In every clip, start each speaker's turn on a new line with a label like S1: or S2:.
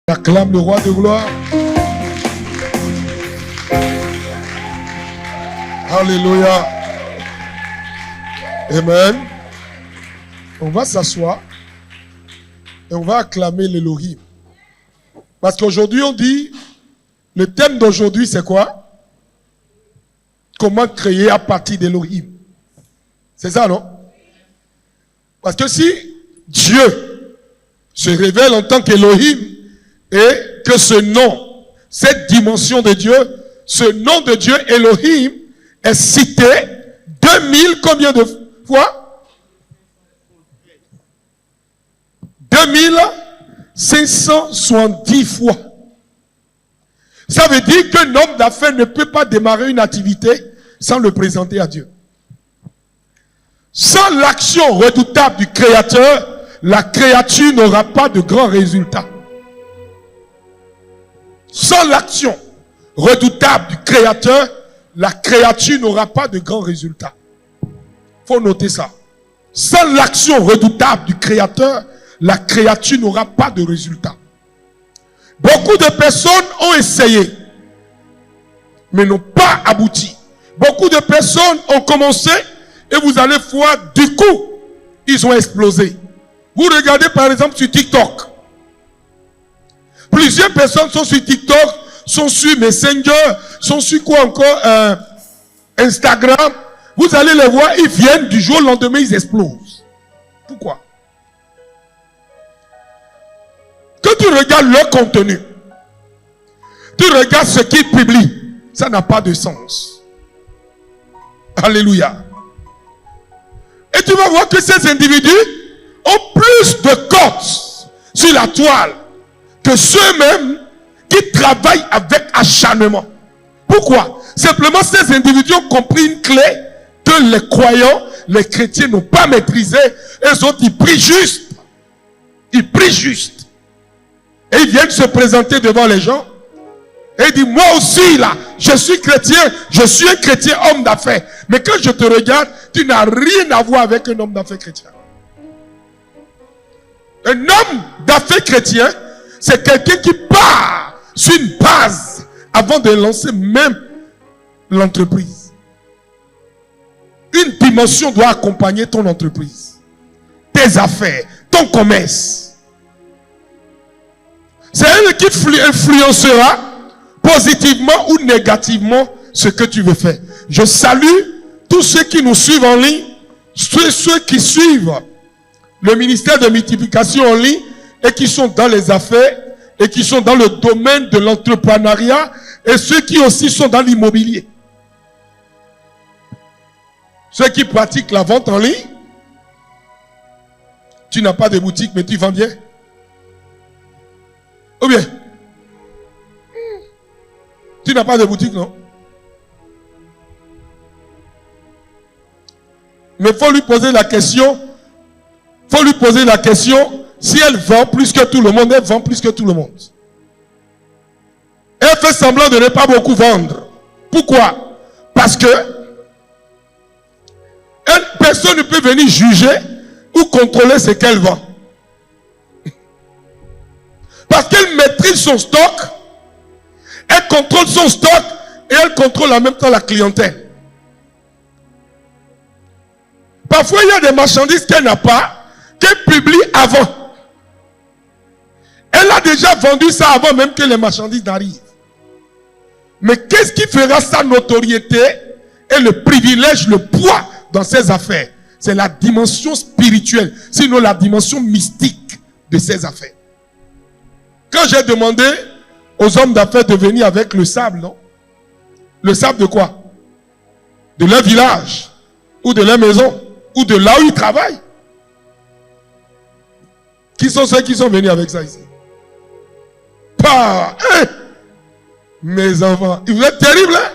S1: Acclame le roi de gloire. Alléluia. Amen. On va s'asseoir et on va acclamer l'Élohim. Parce qu'aujourd'hui on dit, le thème d'aujourd'hui c'est quoi? Comment créer à partir d'Élohim. C'est ça, non? Parce que si Dieu se révèle en tant qu'Élohim, et que ce nom, cette dimension de Dieu, ce nom de Dieu Elohim est cité 2000 combien de fois? 2570 fois. Ça veut dire qu'un homme d'affaires ne peut pas démarrer une activité sans le présenter à Dieu. Sans l'action redoutable du Créateur, la créature n'aura pas de grands résultats. Sans l'action redoutable du Créateur, la créature n'aura pas de grands résultats. Il faut noter ça. Sans l'action redoutable du Créateur, la créature n'aura pas de résultats. Beaucoup de personnes ont essayé, mais n'ont pas abouti. Beaucoup de personnes ont commencé et vous allez voir, du coup, ils ont explosé. Vous regardez par exemple sur TikTok. Plusieurs personnes sont sur TikTok, sont sur Messenger, sont sur quoi encore, Instagram. Vous allez les voir, ils viennent du jour au lendemain, ils explosent. Pourquoi? Quand tu regardes leur contenu, tu regardes ce qu'ils publient, ça n'a pas de sens. Alléluia. Et tu vas voir que ces individus ont plus de cotes sur la toile que ceux-mêmes qui travaillent avec acharnement. Pourquoi? Simplement, ces individus ont compris une clé que les croyants, les chrétiens n'ont pas maîtrisée. Eux autres, ils prient juste. Ils prient juste. Et ils viennent se présenter devant les gens. Et ils disent, moi aussi là, je suis chrétien, je suis un chrétien homme d'affaires. Mais quand je te regarde, tu n'as rien à voir avec un homme d'affaires chrétien. Un homme d'affaires chrétien, c'est quelqu'un qui part sur une base avant de lancer même l'entreprise. Une dimension doit accompagner ton entreprise, tes affaires, ton commerce. C'est elle qui influencera positivement ou négativement ce que tu veux faire. Je salue tous ceux qui nous suivent en ligne, ceux qui suivent le ministère de multiplication en ligne, et qui sont dans les affaires, et qui sont dans le domaine de l'entrepreneuriat, et ceux qui aussi sont dans l'immobilier. Ceux qui pratiquent la vente en ligne, tu n'as pas de boutique, mais tu vends bien. Ou bien, tu n'as pas de boutique, non? Mais il faut lui poser la question, si elle vend plus que tout le monde, elle vend plus que tout le monde. Elle fait semblant de ne pas beaucoup vendre. Pourquoi? Parce que personne ne peut venir juger ou contrôler ce qu'elle vend. Parce qu'elle maîtrise son stock, elle contrôle son stock et elle contrôle en même temps la clientèle. Parfois, il y a des marchandises qu'elle n'a pas, qu'elle publie avant. Elle a déjà vendu ça avant même que les marchandises n'arrivent. Mais qu'est-ce qui fera sa notoriété et le privilège, le poids dans ses affaires? C'est la dimension spirituelle, sinon la dimension mystique de ses affaires. Quand j'ai demandé aux hommes d'affaires de venir avec le sable, non? Le sable de quoi? De leur village, ou de leur maison, ou de là où ils travaillent. Qui sont ceux qui sont venus avec ça ici? Pas, hein? Mes enfants, vous êtes terribles, hein?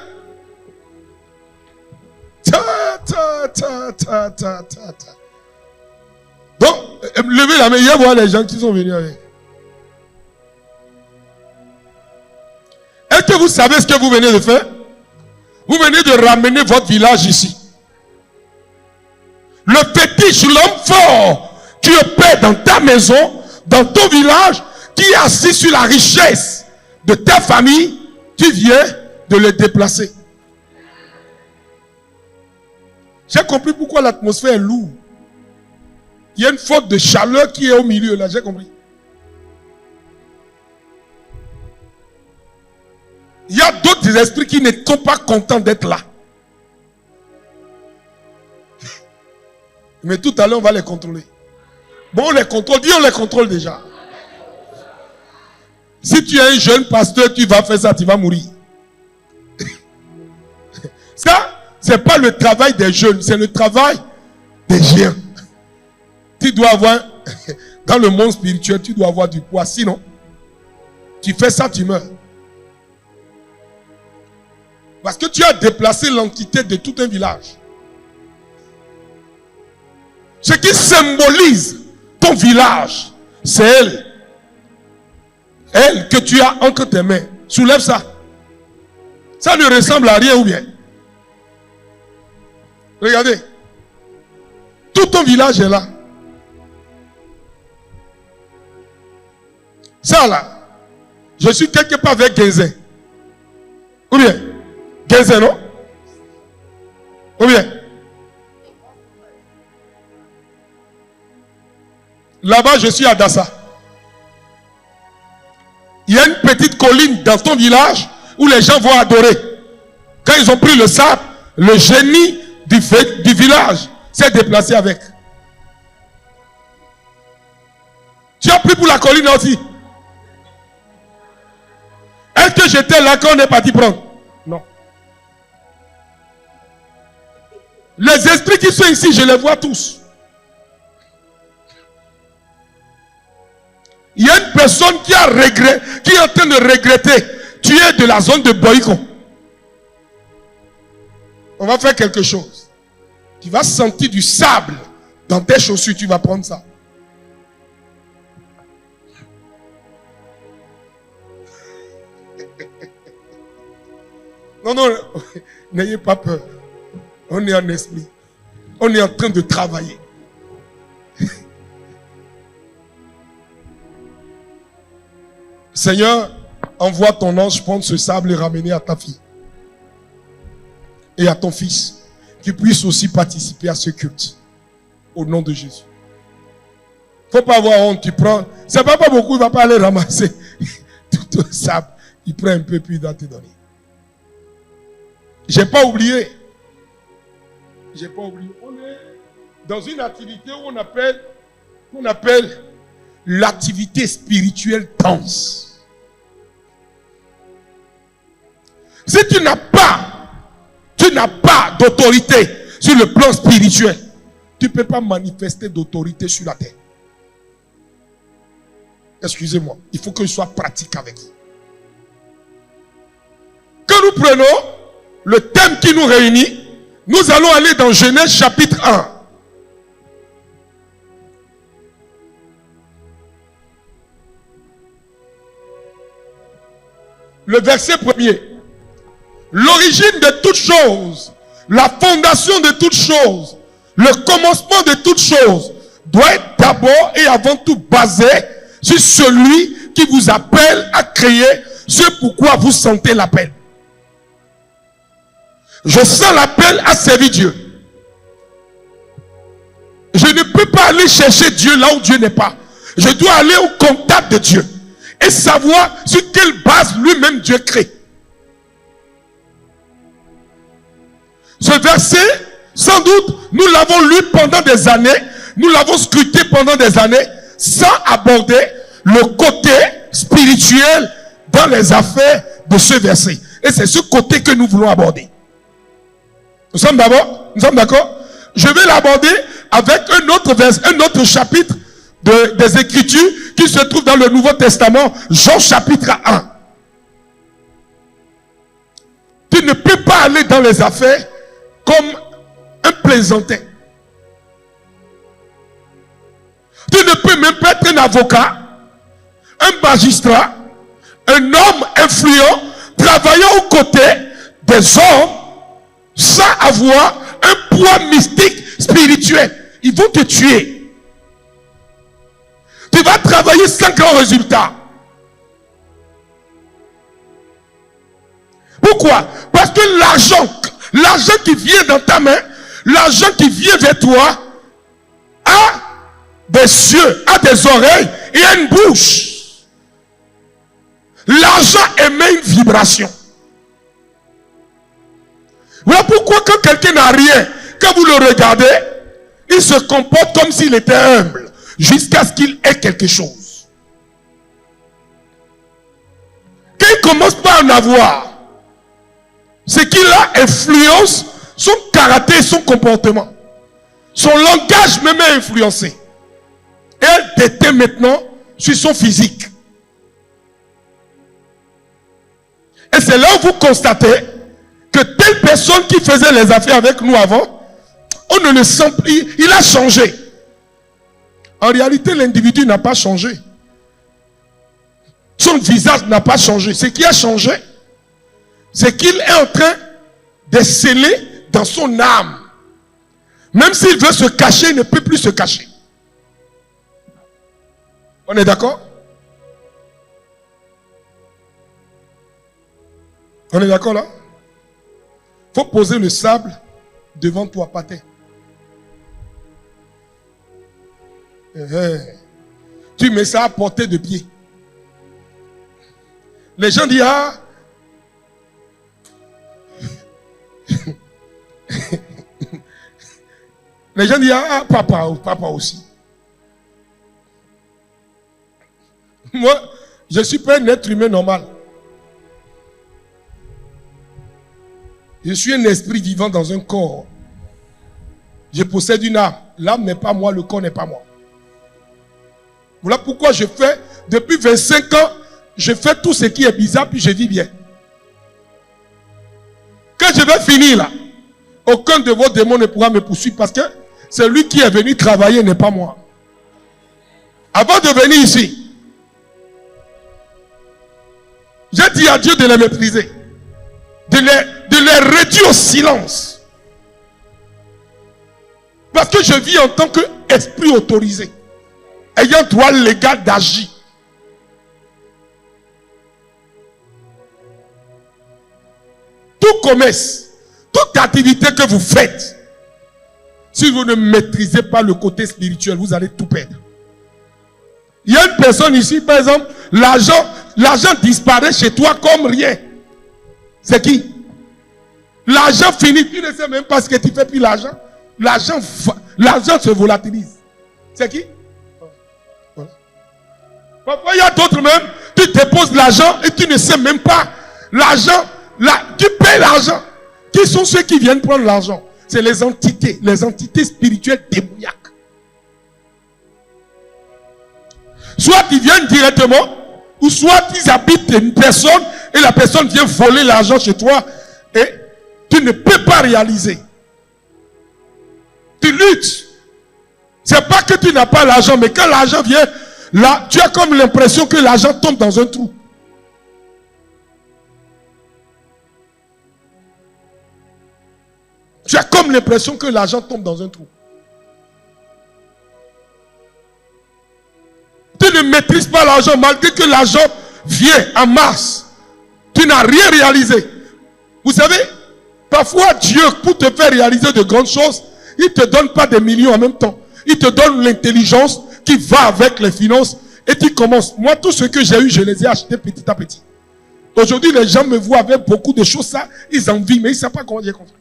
S1: Donc, levez la main, il y a voir les gens qui sont venus avec. Est-ce que vous savez ce que vous venez de faire? Vous venez de ramener votre village ici. Le fétiche, l'homme fort qui opère dans ta maison, dans ton village, qui est assis sur la richesse de ta famille, tu viens de le déplacer. J'ai compris pourquoi l'atmosphère est lourde. Il y a une faute de chaleur qui est au milieu là, j'ai compris. Il y a d'autres esprits qui ne sont pas contents d'être là. Mais tout à l'heure, on va les contrôler. Bon, on les contrôle. Dis, on les contrôle déjà. Si tu es un jeune pasteur, tu vas faire ça, tu vas mourir. Ça, c'est pas le travail des jeunes, c'est le travail des géants. Tu dois avoir, dans le monde spirituel, tu dois avoir du poids. Sinon, tu fais ça, tu meurs. Parce que tu as déplacé l'entité de tout un village. Ce qui symbolise ton village, c'est elle. Elle que tu as entre tes mains. Soulève ça. Ça ne ressemble à rien ou bien. Regardez. Tout ton village est là. Ça là. Je suis quelque part avec Gézin. Ou bien. Gézin, non? Ou bien. Là-bas, je suis à Dassa. Il y a une petite colline dans ton village où les gens vont adorer. Quand ils ont pris le sable, le génie du village s'est déplacé avec. Tu as pris pour la colline aussi. Est-ce que j'étais là quand on est parti prendre? Non. Les esprits qui sont ici, je les vois tous. Il y a une personne qui a regretté, qui est en train de regretter. Tu es de la zone de Boyko. On va faire quelque chose. Tu vas sentir du sable dans tes chaussures. Tu vas prendre ça. Non, non, n'ayez pas peur. On est en esprit. On est en train de travailler. Seigneur, envoie ton ange prendre ce sable et ramener à ta fille. Et à ton fils. Qui puisse aussi participer à ce culte. Au nom de Jésus. Faut pas avoir honte. Tu prends. C'est pas beaucoup, il va pas aller ramasser tout le sable. Il prend un peu puis il doit te donner. J'ai pas oublié. J'ai pas oublié. On est dans une activité où on appelle l'activité spirituelle dense. Si tu n'as pas d'autorité sur le plan spirituel, tu ne peux pas manifester d'autorité sur la terre. Excusez-moi, il faut que je sois pratique avec vous. Quand nous prenons le thème qui nous réunit, nous allons aller dans Genèse chapitre 1. Le verset 1er. L'origine de toutes choses, la fondation de toutes choses, le commencement de toutes choses doit être d'abord et avant tout basé sur celui qui vous appelle à créer ce pourquoi vous sentez l'appel. Je sens l'appel à servir Dieu. Je ne peux pas aller chercher Dieu là où Dieu n'est pas. Je dois aller au contact de Dieu et savoir sur quelle base lui-même Dieu crée. Ce verset, sans doute, nous l'avons lu pendant des années, nous l'avons scruté pendant des années, sans aborder le côté spirituel dans les affaires de ce verset. Et c'est ce côté que nous voulons aborder. Nous sommes d'accord? Je vais l'aborder avec un autre chapitre des Écritures qui se trouve dans le Nouveau Testament, Jean chapitre 1. Tu ne peux pas aller dans les affaires comme un plaisantin. Tu ne peux même pas être un avocat, un magistrat, un homme influent, travaillant aux côtés des hommes sans avoir un poids mystique spirituel. Ils vont te tuer. Tu vas travailler sans grand résultat. Pourquoi? Parce que l'argent qui vient dans ta main, l'argent qui vient vers toi, a des yeux, a des oreilles et a une bouche. L'argent émet une vibration. Voilà pourquoi quand quelqu'un n'a rien, quand vous le regardez, il se comporte comme s'il était humble, jusqu'à ce qu'il ait quelque chose. Quand il commence pas à en avoir, c'est qu'il a influence son caractère et son comportement. Son langage même est influencé. Et elle déteint maintenant sur son physique. Et c'est là où vous constatez que telle personne qui faisait les affaires avec nous avant, on ne le sent plus, il a changé. En réalité, l'individu n'a pas changé. Son visage n'a pas changé. Ce qui a changé, c'est qu'il est en train de sceller dans son âme. Même s'il veut se cacher, il ne peut plus se cacher. On est d'accord? On est d'accord là? Il faut poser le sable devant toi, Pathé. Tu mets ça à portée de pied. Les gens disent, ah, les gens disent, ah, papa aussi. Moi, je ne suis pas un être humain normal. Je suis un esprit vivant dans un corps. Je possède une âme. L'âme n'est pas moi, le corps n'est pas moi. Voilà pourquoi je fais, depuis 25 ans, je fais tout ce qui est bizarre, puis je vis bien. Quand je vais finir là, aucun de vos démons ne pourra me poursuivre parce que celui qui est venu travailler n'est pas moi. Avant de venir ici, j'ai dit à Dieu de les mépriser, de les réduire au silence. Parce que je vis en tant qu'esprit autorisé, ayant droit légal d'agir. Tout commerce, toute activité que vous faites, si vous ne maîtrisez pas le côté spirituel, vous allez tout perdre. Il y a une personne ici, par exemple, l'argent disparaît chez toi comme rien. C'est qui? L'argent finit, tu ne sais même pas ce que tu fais, puis l'argent se volatilise. C'est qui? Voilà. Parfois, il y a d'autres même, tu déposes l'argent et tu ne sais même pas. L'argent, tu payes l'argent. Qui sont ceux qui viennent prendre l'argent? C'est les entités spirituelles démoniaques. Soit ils viennent directement, ou soit ils habitent une personne et la personne vient voler l'argent chez toi et tu ne peux pas réaliser. Tu luttes. C'est pas que tu n'as pas l'argent, mais quand l'argent vient, là, tu as comme l'impression que l'argent tombe dans un trou. Tu as comme l'impression que l'argent tombe dans un trou. Tu ne maîtrises pas l'argent, malgré que l'argent vient en masse. Tu n'as rien réalisé. Vous savez, parfois Dieu, pour te faire réaliser de grandes choses, il ne te donne pas des millions en même temps. Il te donne l'intelligence qui va avec les finances et tu commences. Moi, tout ce que j'ai eu, je les ai achetés petit à petit. Aujourd'hui, les gens me voient avec beaucoup de choses, ça, ils envient, mais ils ne savent pas comment j'ai construit.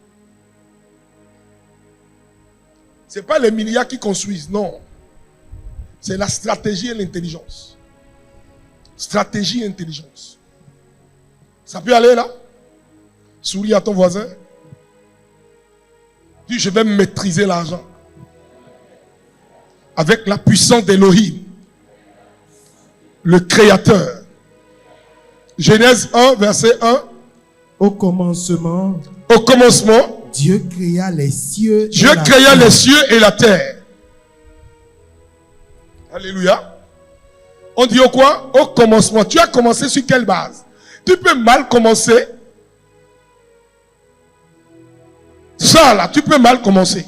S1: Ce n'est pas les milliards qui construisent, non. C'est la stratégie et l'intelligence. Stratégie et intelligence. Ça peut aller là? Souris à ton voisin. Dis, je vais maîtriser l'argent. Avec la puissance d'Elohim, le Créateur. Genèse 1, verset 1.
S2: Au commencement,
S1: Dieu
S2: créa les cieux.
S1: Les cieux et la terre. Alléluia. On dit au quoi? Au commencement. Tu as commencé sur quelle base? Tu peux mal commencer. Ça là, tu peux mal commencer.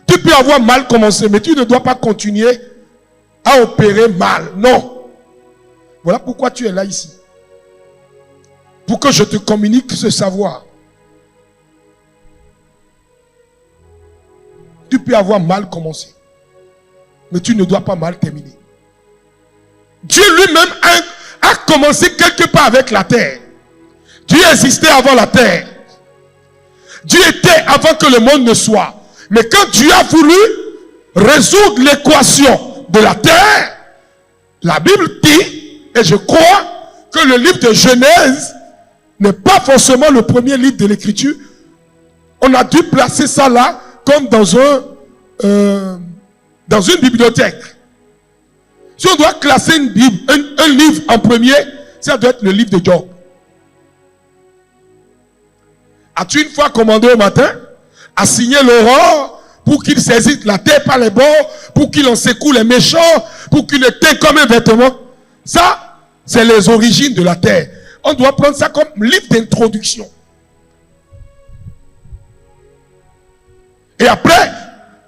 S1: Tu peux avoir mal commencé, mais tu ne dois pas continuer à opérer mal. Non. Voilà pourquoi tu es là ici. pour que je te communique ce savoir. Tu peux avoir mal commencé, mais tu ne dois pas mal terminer. Dieu lui-même a commencé quelque part avec la terre. Dieu existait avant la terre. Dieu était avant que le monde ne soit. Mais quand Dieu a voulu résoudre l'équation de la terre, la Bible dit, et je crois que le livre de Genèse n'est pas forcément le premier livre de l'écriture. On a dû placer ça là comme dans une bibliothèque. Si on doit classer une Bible, un livre en premier, ça doit être le livre de Job. As-tu une fois commandé au matin à signer l'aurore pour qu'il saisisse la terre par les bords, pour qu'il en secoue les méchants, pour qu'il était comme un vêtement? Ça, c'est les origines de la terre. On doit prendre ça comme livre d'introduction. Et après,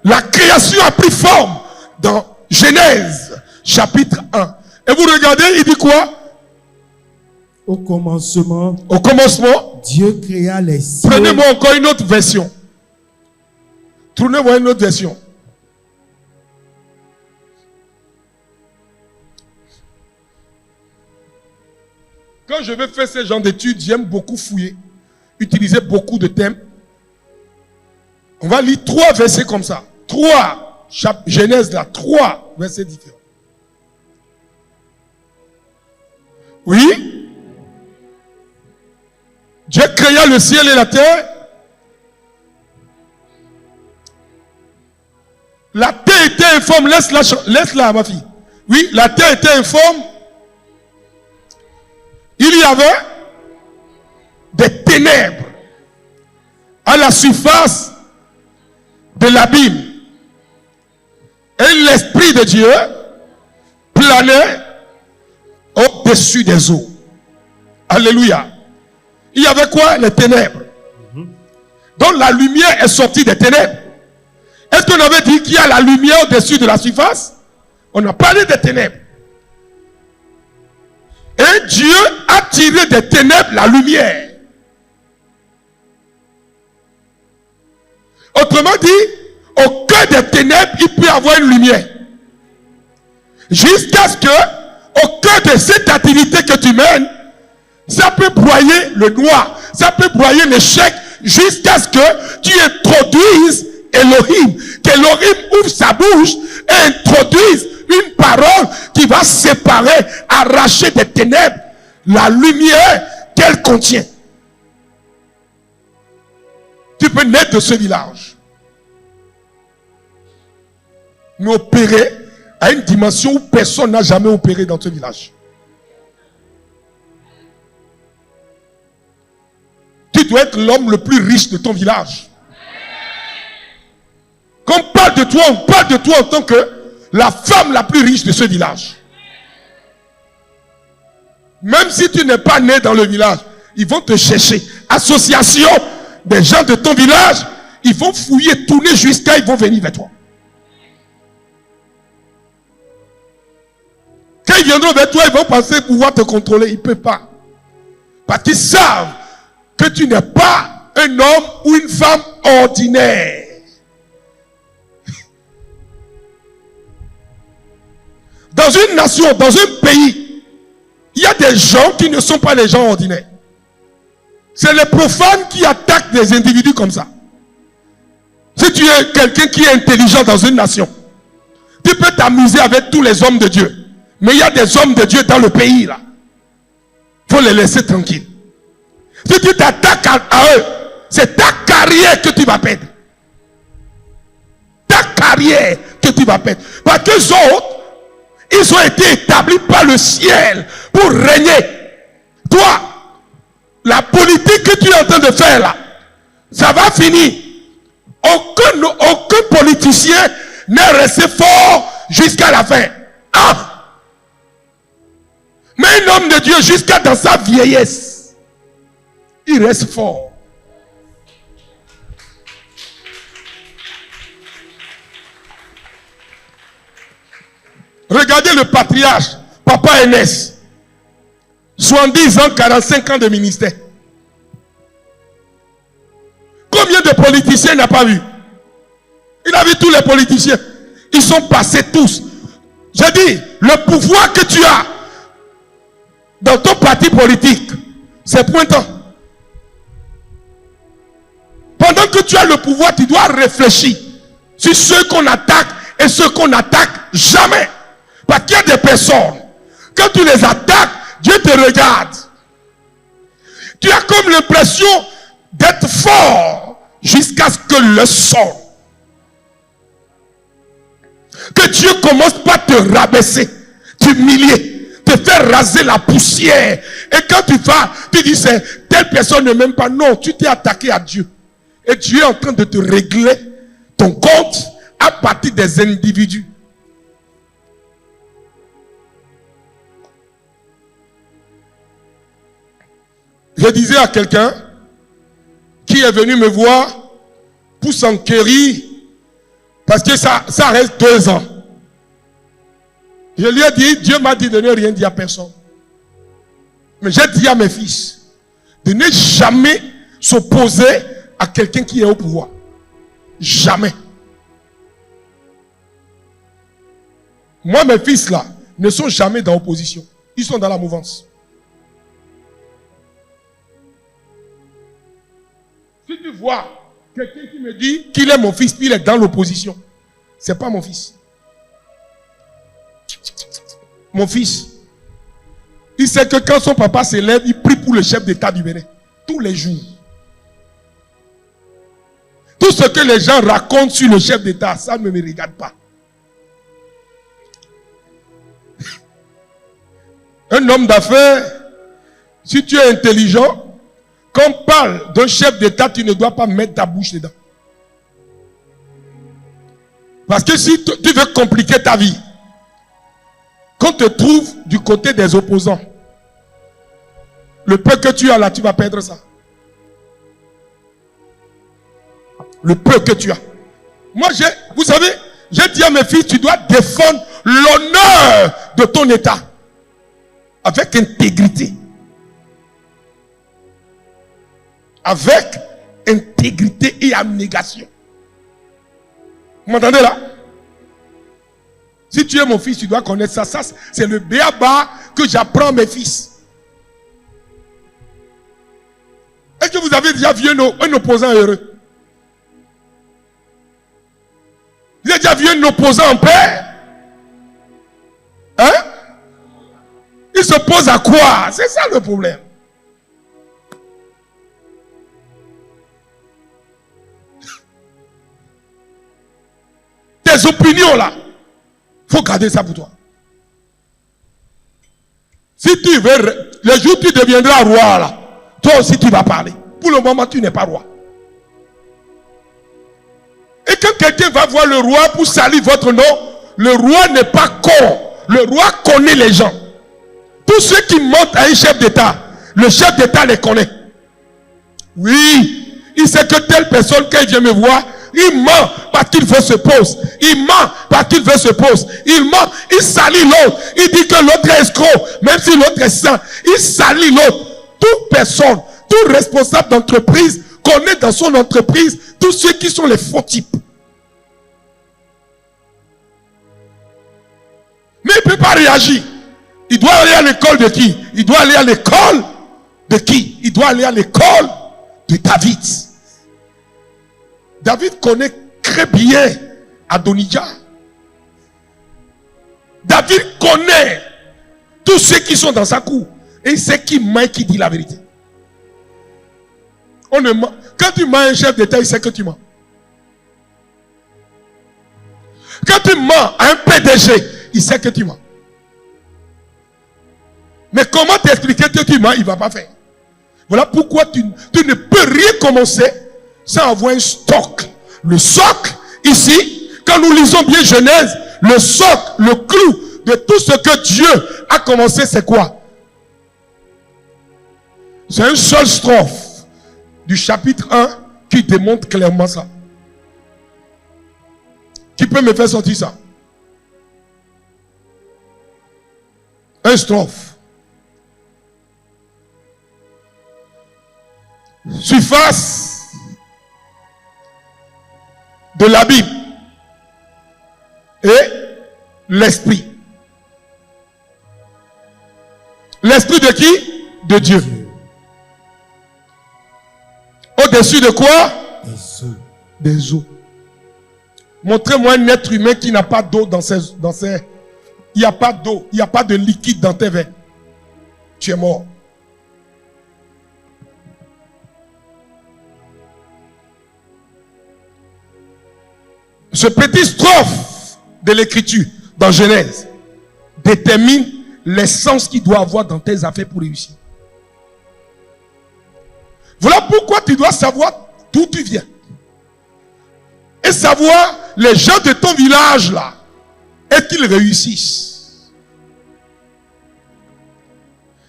S1: la création a pris forme dans Genèse, chapitre 1. Et vous regardez, il dit quoi?
S2: Au commencement, Dieu créa les cieux.
S1: Prenez-moi encore une autre version. Tournez-moi une autre version. Quand je vais faire ce genre d'études, j'aime beaucoup fouiller, utiliser beaucoup de thèmes. On va lire 3 versets comme ça. 3, Genèse là, 3 versets différents. Oui? Dieu créa le ciel et la terre. La terre était informe. Laisse-la, ma fille. Oui, la terre était informe. Il y avait des ténèbres à la surface de l'abîme. Et l'Esprit de Dieu planait au-dessus des eaux. Alléluia. Il y avait quoi? Les ténèbres. Donc la lumière est sortie des ténèbres. Est-ce qu'on avait dit qu'il y a la lumière au-dessus de la surface? On a parlé des ténèbres. Et Dieu a tiré des ténèbres la lumière. Autrement dit, au cœur des ténèbres, il peut y avoir une lumière. Jusqu'à ce que, au cœur de cette activité que tu mènes, ça peut broyer le noir, ça peut broyer l'échec, jusqu'à ce que tu introduises Elohim, qu'Elohim ouvre sa bouche et introduise une parole qui va séparer, arracher des ténèbres la lumière qu'elle contient. Tu peux naître de ce village, mais opérer à une dimension où personne n'a jamais opéré dans ce village. Tu dois être l'homme le plus riche de ton village. Quand on parle de toi en tant que la femme la plus riche de ce village. Même si tu n'es pas né dans le village, ils vont te chercher. Association des gens de ton village, ils vont fouiller, tourner jusqu'à, ils vont venir vers toi. Quand ils viendront vers toi, ils vont penser pouvoir te contrôler. Ils ne peuvent pas. Parce qu'ils savent que tu n'es pas un homme ou une femme ordinaire. Dans une nation, dans un pays, il y a des gens qui ne sont pas les gens ordinaires. C'est les profanes qui attaquent des individus comme ça. Si tu es quelqu'un qui est intelligent dans une nation, tu peux t'amuser avec tous les hommes de Dieu. Mais il y a des hommes de Dieu dans le pays là. Il faut les laisser tranquilles. Si tu t'attaques à eux, c'est ta carrière que tu vas perdre. Ta carrière que tu vas perdre. Parce que les autres, ils ont été établis par le ciel pour régner. Toi, la politique que tu es en train de faire là, ça va finir. Aucun politicien n'est resté fort jusqu'à la fin. Ah! Mais un homme de Dieu, jusqu'à dans sa vieillesse, il reste fort. Regardez le patriarche, Papa Enes. 70 ans, 45 ans de ministère. Combien de politiciens il n'a pas vu? Il a vu tous les politiciens. Ils sont passés tous. Je dis, le pouvoir que tu as dans ton parti politique, c'est pointant. Pendant que tu as le pouvoir, tu dois réfléchir sur ceux qu'on attaque et ceux qu'on n'attaque jamais. Parce qu'il y a des personnes, quand tu les attaques, Dieu te regarde. Tu as comme l'impression d'être fort jusqu'à ce que le son. Que Dieu commence par te rabaisser, t'humilier, te faire raser la poussière. Et quand tu vas, tu dis, telle personne ne m'aime pas. Non, tu t'es attaqué à Dieu. Et Dieu est en train de te régler ton compte à partir des individus. Je disais à quelqu'un qui est venu me voir pour s'enquérir parce que ça reste 2 ans. Je lui ai dit, Dieu m'a dit de ne rien dire à personne. Mais j'ai dit à mes fils de ne jamais s'opposer à quelqu'un qui est au pouvoir. Jamais. Moi, mes fils là ne sont jamais dans l'opposition. Ils sont dans la mouvance. Si tu vois quelqu'un qui me dit qu'il est mon fils, puis il est dans l'opposition, c'est pas mon fils. Mon fils, il sait que quand son papa se lève, il prie pour le chef d'État du Bénin. Tous les jours. Tout ce que les gens racontent sur le chef d'État, ça ne me regarde pas. Un homme d'affaires, si tu es intelligent, quand on parle d'un chef d'État, tu ne dois pas mettre ta bouche dedans. Parce que si tu veux compliquer ta vie, quand tu te trouves du côté des opposants, le peu que tu as là, tu vas perdre ça. Le peu que tu as. Moi, vous savez, j'ai dit à mes filles, tu dois défendre l'honneur de ton État. Avec intégrité. Avec intégrité et abnégation. Vous m'entendez là? Si tu es mon fils, tu dois connaître ça. Ça, c'est le béaba que j'apprends à mes fils. Est-ce que vous avez déjà vu un opposant heureux? Vous avez déjà vu un opposant en paix? Hein? Il s'oppose à quoi? C'est ça le problème. Tes opinions là, il faut garder ça pour toi. Si tu veux, le jour où tu deviendras roi là, toi aussi tu vas parler. Pour le moment, tu n'es pas roi. Et quand quelqu'un va voir le roi pour salir votre nom, le roi n'est pas con. Le roi connaît les gens. Tous ceux qui mentent à un chef d'État, le chef d'État les connaît. Oui, il sait que telle personne, quand il vient me voir, il ment parce qu'il veut se poser. Il ment parce qu'il veut se poser. Il ment, il salit l'autre. Il dit que l'autre est escroc, même si l'autre est saint. Il salit l'autre. Toute personne, tout responsable d'entreprise connaît dans son entreprise tous ceux qui sont les faux types. Mais il ne peut pas réagir. Il doit aller à l'école de qui? Il doit aller à l'école de qui? Il doit aller à l'école de David. David connaît très bien Adonijah. David connaît tous ceux qui sont dans sa cour. Et il sait qui ment et qui dit la vérité. On ne ment. Quand tu mens à un chef d'État, il sait que tu mens. Quand tu mens à un PDG, il sait que tu mens. Mais comment t'expliquer que tu mens, il ne va pas faire. Voilà pourquoi tu ne peux rien commencer sans avoir un stock. Le socle, ici, quand nous lisons bien Genèse, le socle, le clou de tout ce que Dieu a commencé, c'est quoi? C'est un seul strophe du chapitre 1 qui démontre clairement ça. Qui peut me faire sortir ça? Un strophe. surface de la Bible et l'esprit. L'esprit de qui? De Dieu. Au-dessus de quoi?
S2: Des eaux.
S1: Des eaux. Montrez-moi un être humain qui n'a pas d'eau dans ses... Il n'y a pas d'eau, il n'y a pas de liquide dans tes veines. Tu es mort. Ce petit strophe de l'écriture dans Genèse détermine l'essence qu'il doit avoir dans tes affaires pour réussir. Voilà pourquoi tu dois savoir d'où tu viens. Et savoir les gens de ton village là. Et qu'ils réussissent.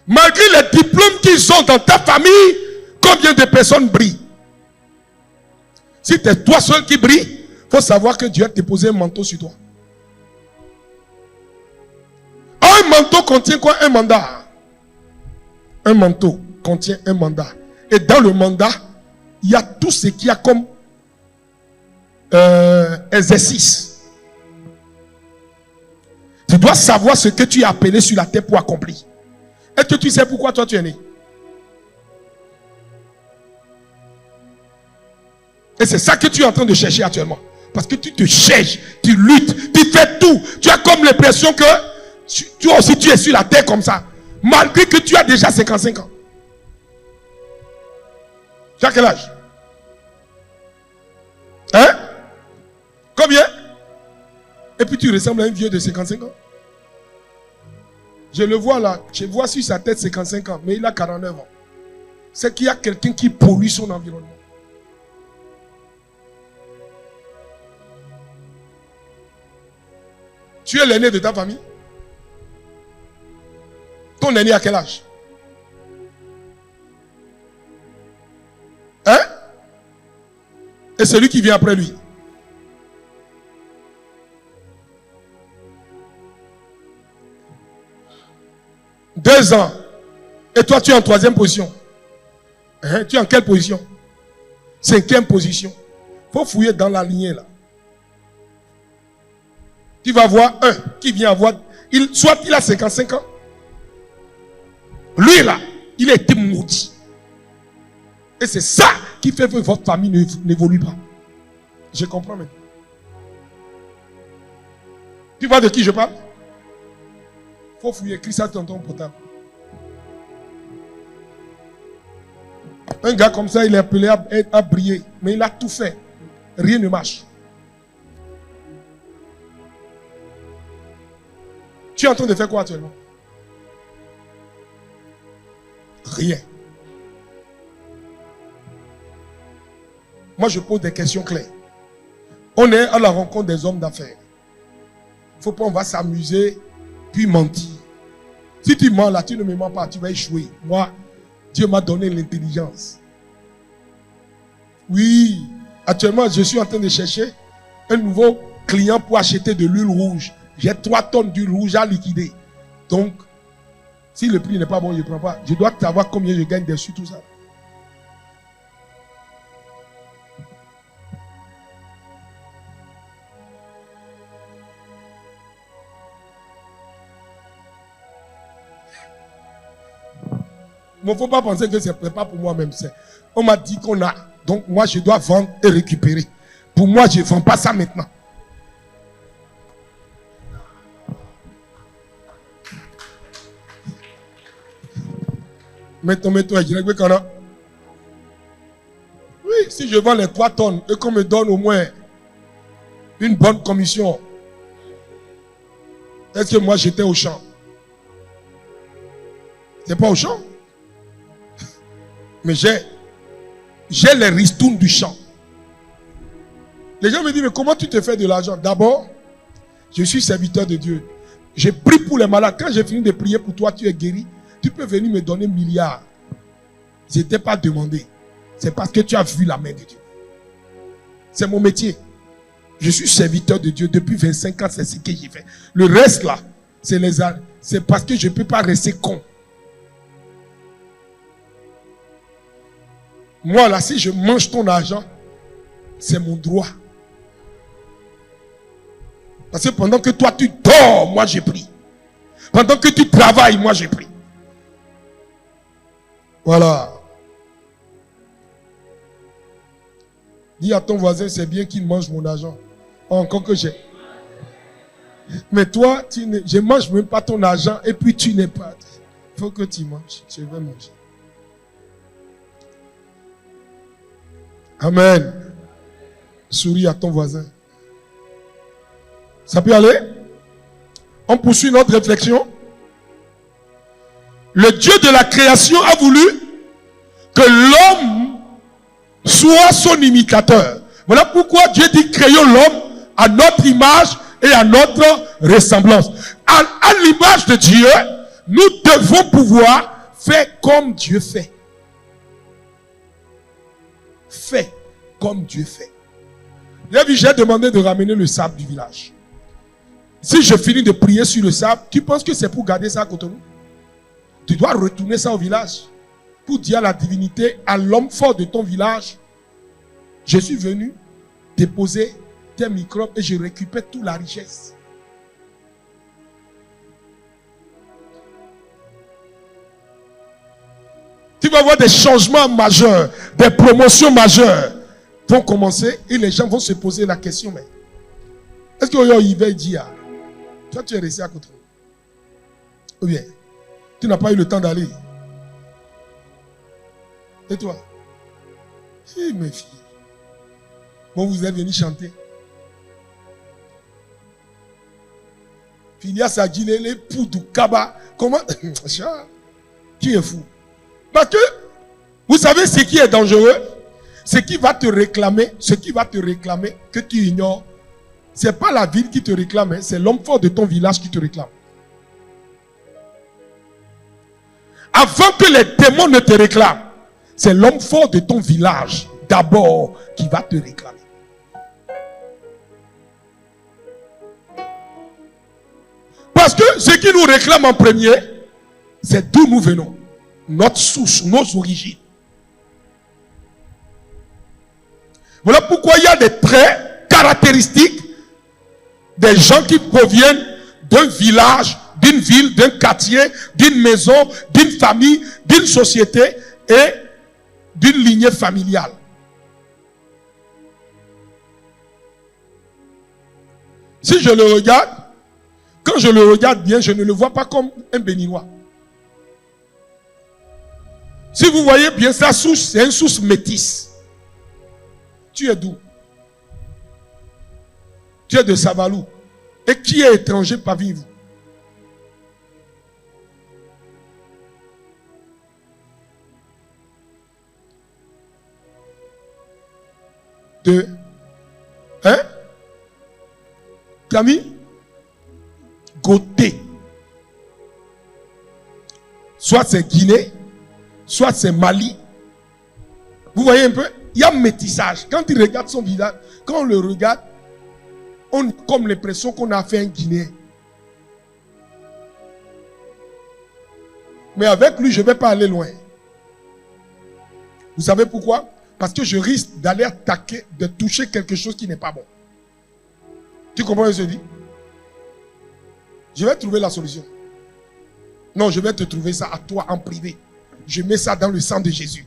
S1: Malgré les diplômes qu'ils ont dans ta famille, combien de personnes brillent? Si tu es toi seul qui brille, il faut savoir que Dieu a déposé un manteau sur toi. Un manteau contient quoi? Un mandat. Un manteau contient un mandat. Et dans le mandat, il y a tout ce qu'il y a comme exercice. Tu dois savoir ce que tu es appelé sur la terre pour accomplir. Est-ce que tu sais pourquoi toi tu es né? Et c'est ça que tu es en train de chercher actuellement. Parce que tu te cherches, tu luttes, tu fais tout. Tu as comme l'impression que toi aussi tu es sur la terre comme ça. Malgré que tu as déjà 55 ans. Tu as quel âge? Hein? Combien? Et puis tu ressembles à un vieux de 55 ans. Je le vois là. Je vois sur sa tête 55 ans. Mais il a 49 ans. C'est qu'il y a quelqu'un qui pollue son environnement. Tu es l'aîné de ta famille. Ton aîné à quel âge? Hein? Et celui qui vient après lui. Deux ans. Et toi, tu es en troisième position. Hein? Tu es en quelle position? Cinquième position. Il faut fouiller dans la lignée là. Tu vas voir un qui vient avoir... soit il a 55 ans. Lui là, il a été maudit. Et c'est ça qui fait que votre famille n'évolue pas. Je comprends maintenant. Tu vois de qui je parle? Il faut fouiller, écris ça dans ton portable. Un gars comme ça, il est appelé à briller. Mais il a tout fait. Rien ne marche. Tu es en train de faire quoi actuellement? Rien. Moi, je pose des questions claires. On est à la rencontre des hommes d'affaires. Il ne faut pas, on va s'amuser, puis mentir. Si tu mens là, tu ne me mens pas, tu vas échouer. Moi, Dieu m'a donné l'intelligence. Oui, actuellement, je suis en train de chercher un nouveau client pour acheter de l'huile rouge. J'ai 3 tonnes d'huile rouge à liquider. Donc, si le prix n'est pas bon, je ne prends pas. Je dois savoir combien je gagne dessus, tout ça. Il ne faut pas penser que ce n'est pas pour moi-même. On m'a dit qu'on a. Donc, moi, je dois vendre et récupérer. Pour moi, je ne vends pas ça maintenant. Mettons, je dirais que quand oui, si je vends les 3 tonnes et qu'on me donne au moins une bonne commission, est-ce que moi j'étais au champ? C'est pas au champ. Mais j'ai les ristounes du champ. Les gens me disent, mais comment tu te fais de l'argent? D'abord, je suis serviteur de Dieu. J'ai prié pour les malades. Quand j'ai fini de prier pour toi, tu es guéri. Tu peux venir me donner milliards. Je n'étais pas demandé. C'est parce que tu as vu la main de Dieu. C'est mon métier. Je suis serviteur de Dieu depuis 25 ans. C'est ce que j'ai fait. Le reste là, c'est parce que je ne peux pas rester con. Moi là, si je mange ton argent, c'est mon droit. Parce que pendant que toi tu dors, moi j'ai pris. Pendant que tu travailles, moi j'ai pris. Voilà. Dis à ton voisin, c'est bien qu'il mange mon argent. Encore que j'ai. Mais toi, je ne mange même pas ton argent et puis tu n'es pas. Il faut que tu manges. Je vais manger. Amen. Souris à ton voisin. Ça peut aller? On poursuit notre réflexion. Le Dieu de la création a voulu que l'homme soit son imitateur. Voilà pourquoi Dieu dit créons l'homme à notre image et à notre ressemblance. À l'image de Dieu, nous devons pouvoir faire comme Dieu fait. Fais comme Dieu fait. J'ai demandé de ramener le sable du village. Si je finis de prier sur le sable, tu penses que c'est pour garder ça à Cotonou? Tu dois retourner ça au village pour dire à la divinité, à l'homme fort de ton village, je suis venu déposer tes microbes et je récupère toute la richesse. Tu vas voir des changements majeurs, des promotions majeures vont commencer et les gens vont se poser la question, mais est-ce qu'il va dire, toi tu es resté à côté? Ou bien, tu n'as pas eu le temps d'aller. Et toi? Si, mes filles. Bon, vous êtes venus chanter. Philia Sadjile, les poudou kaba. Comment? Qui est fou? Parce que, vous savez ce qui est dangereux? Ce qui va te réclamer que tu ignores, c'est pas la ville qui te réclame, c'est l'homme fort de ton village qui te réclame. Avant que les démons ne te réclament, c'est l'homme fort de ton village d'abord qui va te réclamer. Parce que ce qui nous réclame en premier, c'est d'où nous venons. Notre source, nos origines. Voilà pourquoi il y a des traits caractéristiques des gens qui proviennent d'un village, d'une ville, d'un quartier, d'une maison, d'une famille, d'une société et d'une lignée familiale. Si je le regarde, quand je le regarde bien, je ne le vois pas comme un béninois. Si vous voyez bien sa souche, c'est une souche métisse. Tu es d'où? Tu es de Savalou. Et qui est étranger parmi vous? Hein? Camille? Côté. Soit c'est Guinée, soit c'est Mali. Vous voyez un peu? Il y a métissage. Quand il regarde son visage, quand on le regarde, on a comme l'impression qu'on a fait un Guinéen. Mais avec lui, je ne vais pas aller loin. Vous savez pourquoi? Parce que je risque d'aller attaquer, de toucher quelque chose qui n'est pas bon. Tu comprends ce que je dis? Je vais trouver la solution. Non, je vais te trouver ça à toi en privé. Je mets ça dans le sang de Jésus.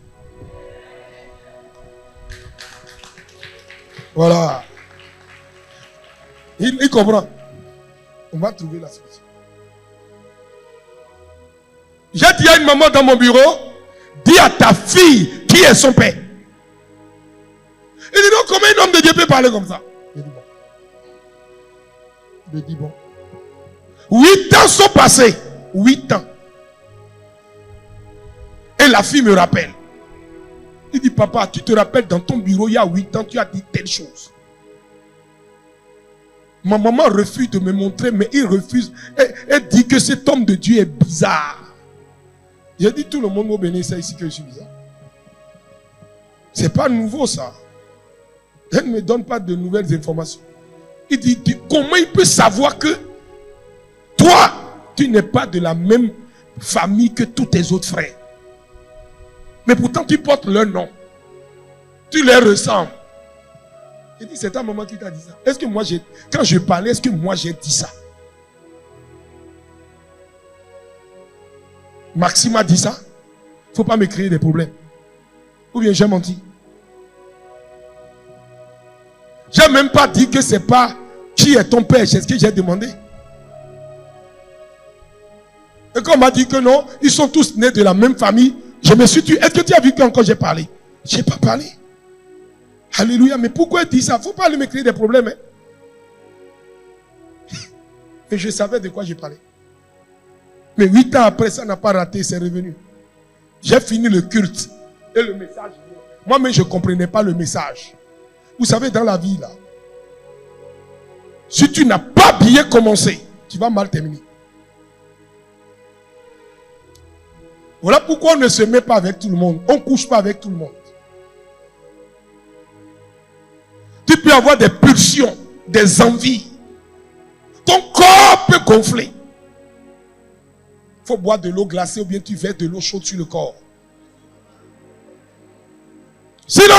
S1: Voilà. Il comprend. On va trouver la solution. J'ai dit à une maman dans mon bureau, dis à ta fille qui est son père. Il dit non, comment un homme de Dieu peut parler comme ça? Je dis bon. Je dis bon. 8 ans sont passés. 8 ans. Et la fille me rappelle. Il dit, papa, tu te rappelles dans ton bureau, il y a 8 ans, tu as dit telle chose. Ma maman refuse de me montrer, mais il refuse. Elle dit que cet homme de Dieu est bizarre. J'ai dit, tout le monde m'a béni ça ici que je suis bizarre. C'est pas nouveau ça. Elle ne me donne pas de nouvelles informations. Il dit, comment il peut savoir que toi, tu n'es pas de la même famille que tous tes autres frères. Mais pourtant, tu portes leur nom. Tu les ressembles. Il dit, c'est ta maman qui t'a dit ça. Est-ce que moi, quand je parlais, est-ce que moi j'ai dit ça? Maxime a dit ça. Il ne faut pas me créer des problèmes. Ou bien j'ai menti. J'ai même pas dit que c'est pas qui est ton père. C'est ce que j'ai demandé. Et quand on m'a dit que non, ils sont tous nés de la même famille, je me suis dit, est-ce que tu as vu quand j'ai parlé? Je n'ai pas parlé. Alléluia. Mais pourquoi il dit ça? Il ne faut pas lui me créer des problèmes. Hein? Et je savais de quoi je parlais. Mais 8 ans après, ça n'a pas raté, c'est revenu. J'ai fini le culte. Et le message. Moi-même, je ne comprenais pas le message. Vous savez, dans la vie, là, si tu n'as pas bien commencé, tu vas mal terminer. Voilà pourquoi on ne se met pas avec tout le monde. On ne couche pas avec tout le monde. Tu peux avoir des pulsions, des envies. Ton corps peut gonfler. Il faut boire de l'eau glacée ou bien tu verses de l'eau chaude sur le corps. Sinon,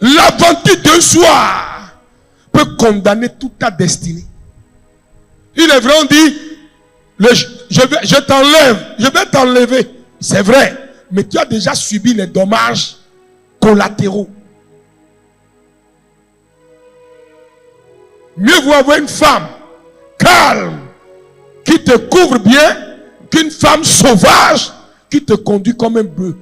S1: l'aventure d'un soir peut condamner toute ta destinée. Il est vrai, on dit, je t'enlève, je vais t'enlever. C'est vrai, mais tu as déjà subi les dommages collatéraux. Mieux vaut avoir une femme calme, qui te couvre bien, qu'une femme sauvage qui te conduit comme un bœuf.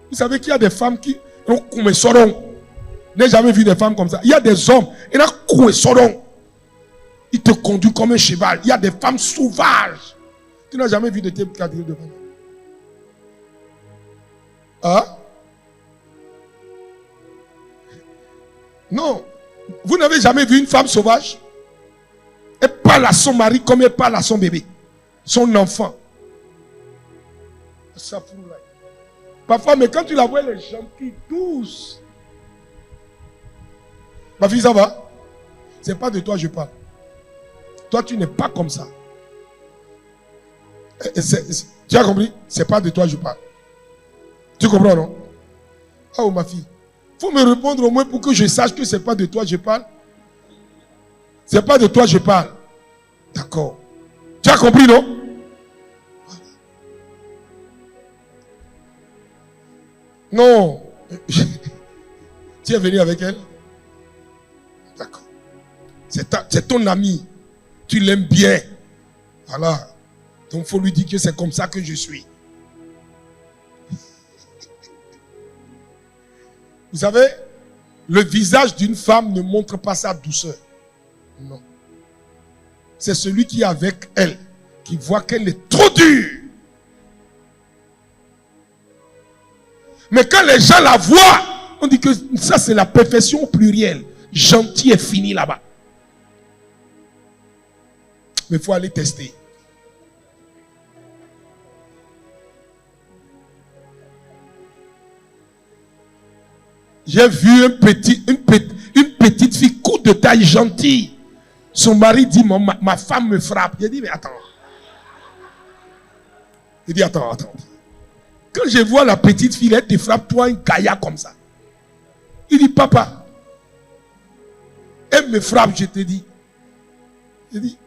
S1: Vous savez qu'il y a des femmes qui ont sorong. Je n'ai jamais vu des femmes comme ça. Il y a des hommes, ils ont sorong. Ils te conduisent comme un cheval. Il y a des femmes sauvages. Tu n'as jamais vu de telle catégorie de femmes. Hein? Non. Vous n'avez jamais vu une femme sauvage? Elle parle à son mari comme elle parle à son bébé. Son enfant. Ça fout là. Parfois, mais quand tu la vois, elle est gentille, douce. Ma fille, ça va? C'est pas de toi que je parle. Toi, tu n'es pas comme ça. Tu as compris? C'est pas de toi que je parle. Tu comprends, non? Ah, oh, ma fille. Il faut me répondre au moins pour que je sache que c'est pas de toi que je parle. C'est pas de toi que je parle. D'accord. Tu as compris, non? Non. Tu es venu avec elle? D'accord. C'est ton ami. Tu l'aimes bien. Voilà. Donc il faut lui dire que c'est comme ça que je suis. Vous savez, le visage d'une femme ne montre pas sa douceur. Non. C'est celui qui est avec elle, qui voit qu'elle est trop dure. Mais quand les gens la voient, on dit que ça c'est la perfection plurielle. Gentil et fini là-bas. Mais il faut aller tester. J'ai vu une petite fille courte de taille gentille. Son mari dit, ma femme me frappe. Il dit, mais attends. Il dit, attends. Quand je vois la petite fille, elle te frappe, toi, une gaïa comme ça. Il dit, papa, elle me frappe, je te dis. Il dit,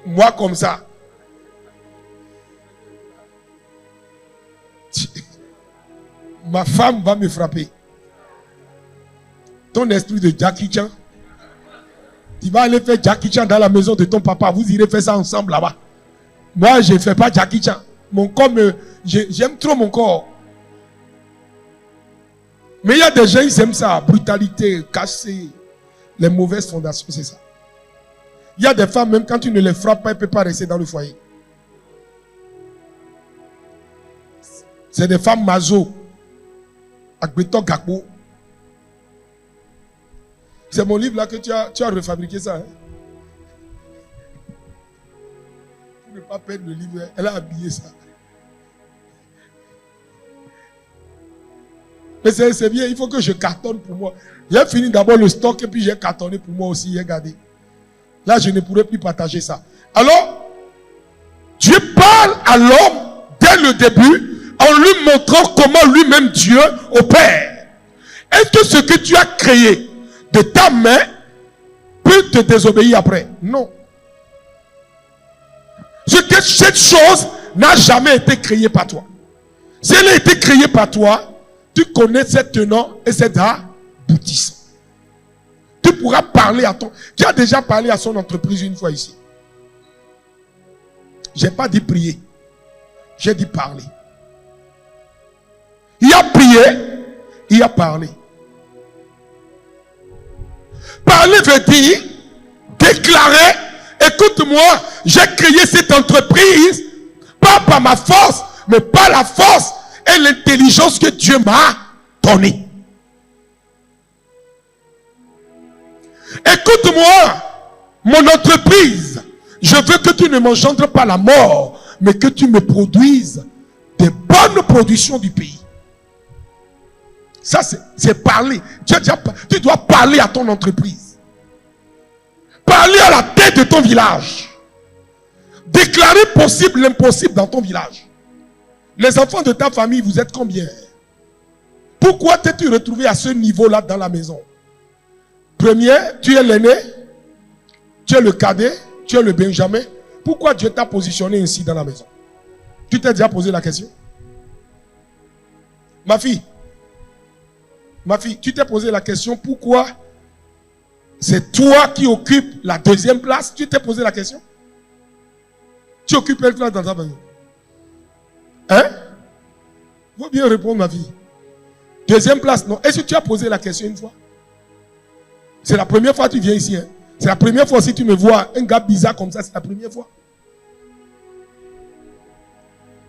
S1: moi comme ça. Ma femme va me frapper. Ton esprit de Jackie Chan. Tu vas aller faire Jackie Chan dans la maison de ton papa. Vous irez faire ça ensemble là-bas. Moi, je ne fais pas Jackie Chan. Mon corps, j'aime trop mon corps. Mais il y a des gens, ils aiment ça. Brutalité, casser. Les mauvaises fondations, c'est ça. Il y a des femmes, même quand tu ne les frappes pas, elles ne peuvent pas rester dans le foyer. C'est des femmes mazo. C'est mon livre là que tu as refabriqué ça. Hein? Tu ne peux pas perdre le livre. Elle a habillé ça. Mais c'est bien, il faut que je cartonne pour moi. J'ai fini d'abord le stock et puis j'ai cartonné pour moi aussi. Regardez. Là, je ne pourrais plus partager ça. Alors, Dieu parle à l'homme dès le début en lui montrant comment lui-même Dieu opère. Est-ce que ce que tu as créé de ta main peut te désobéir après? Non. Cette chose n'a jamais été créée par toi. Si elle a été créée par toi, tu connais ses tenants et ses aboutissants. Tu pourras parler à ton... Tu as déjà parlé à son entreprise une fois ici. Je n'ai pas dit prier. J'ai dit parler. Il a prié, il a parlé. Parler veut dire déclarer, écoute-moi, j'ai créé cette entreprise, pas par ma force, mais par la force et l'intelligence que Dieu m'a donnée. Écoute-moi, mon entreprise, je veux que tu ne m'engendres pas la mort, mais que tu me produises des bonnes productions du pays. Ça, c'est parler. Tu dois parler à ton entreprise. Parler à la tête de ton village. Déclarer possible l'impossible dans ton village. Les enfants de ta famille, vous êtes combien? Pourquoi t'es-tu retrouvé à ce niveau-là dans la maison? Premier, tu es l'aîné, tu es le cadet, tu es le benjamin. Pourquoi Dieu t'a positionné ainsi dans la maison? Tu t'es déjà posé la question? Ma fille, tu t'es posé la question pourquoi c'est toi qui occupes la deuxième place? Tu t'es posé la question? Tu occupes quelle place dans ta famille? Hein? Faut bien répondre, ma fille. Deuxième place, non. Est-ce que tu as posé la question une fois? C'est la première fois que tu viens ici. Hein? C'est la première fois si tu me vois un gars bizarre comme ça, c'est la première fois.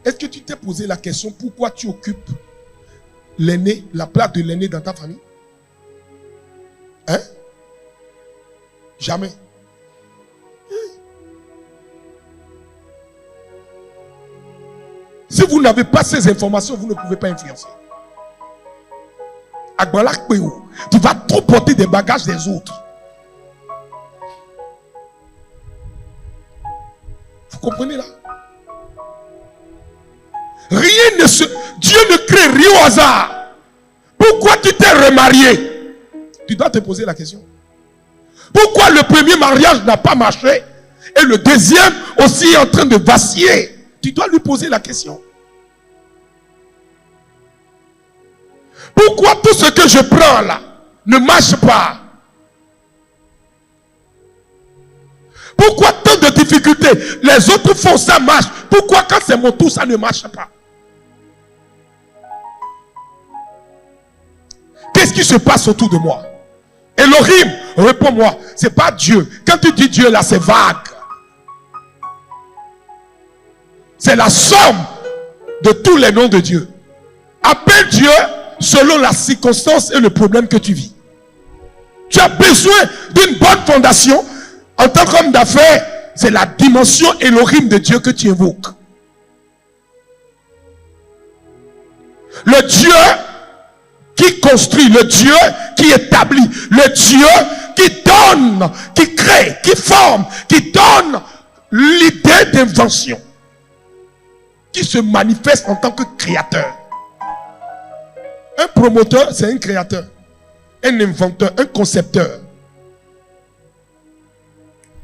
S1: Est-ce que tu t'es posé la question pourquoi tu occupes l'aîné, la place de l'aîné dans ta famille? Hein? Jamais. Si vous n'avez pas ces informations, vous ne pouvez pas influencer. Tu vas trop porter des bagages des autres. Vous comprenez là? Dieu ne crée rien au hasard. Pourquoi tu t'es remarié? Tu dois te poser la question. Pourquoi le premier mariage n'a pas marché et le deuxième aussi est en train de vaciller? Tu dois lui poser la question. Pourquoi tout ce que je prends là ne marche pas? Pourquoi tant de difficultés? Les autres font ça marche. Pourquoi quand c'est mon tour ça ne marche pas? Qu'est-ce qui se passe autour de moi? Elohim, réponds-moi. C'est pas Dieu. Quand tu dis Dieu là, c'est vague. C'est la somme de tous les noms de Dieu. Appelle Dieu selon la circonstance et le problème que tu vis. Tu as besoin d'une bonne fondation. En tant qu'homme d'affaires, c'est la dimension Elohim de Dieu que tu évoques. Le Dieu qui construit, le Dieu qui établit, le Dieu qui donne, qui crée, qui forme, qui donne l'idée d'invention, qui se manifeste en tant que créateur. Un promoteur, c'est un créateur, un inventeur, un concepteur.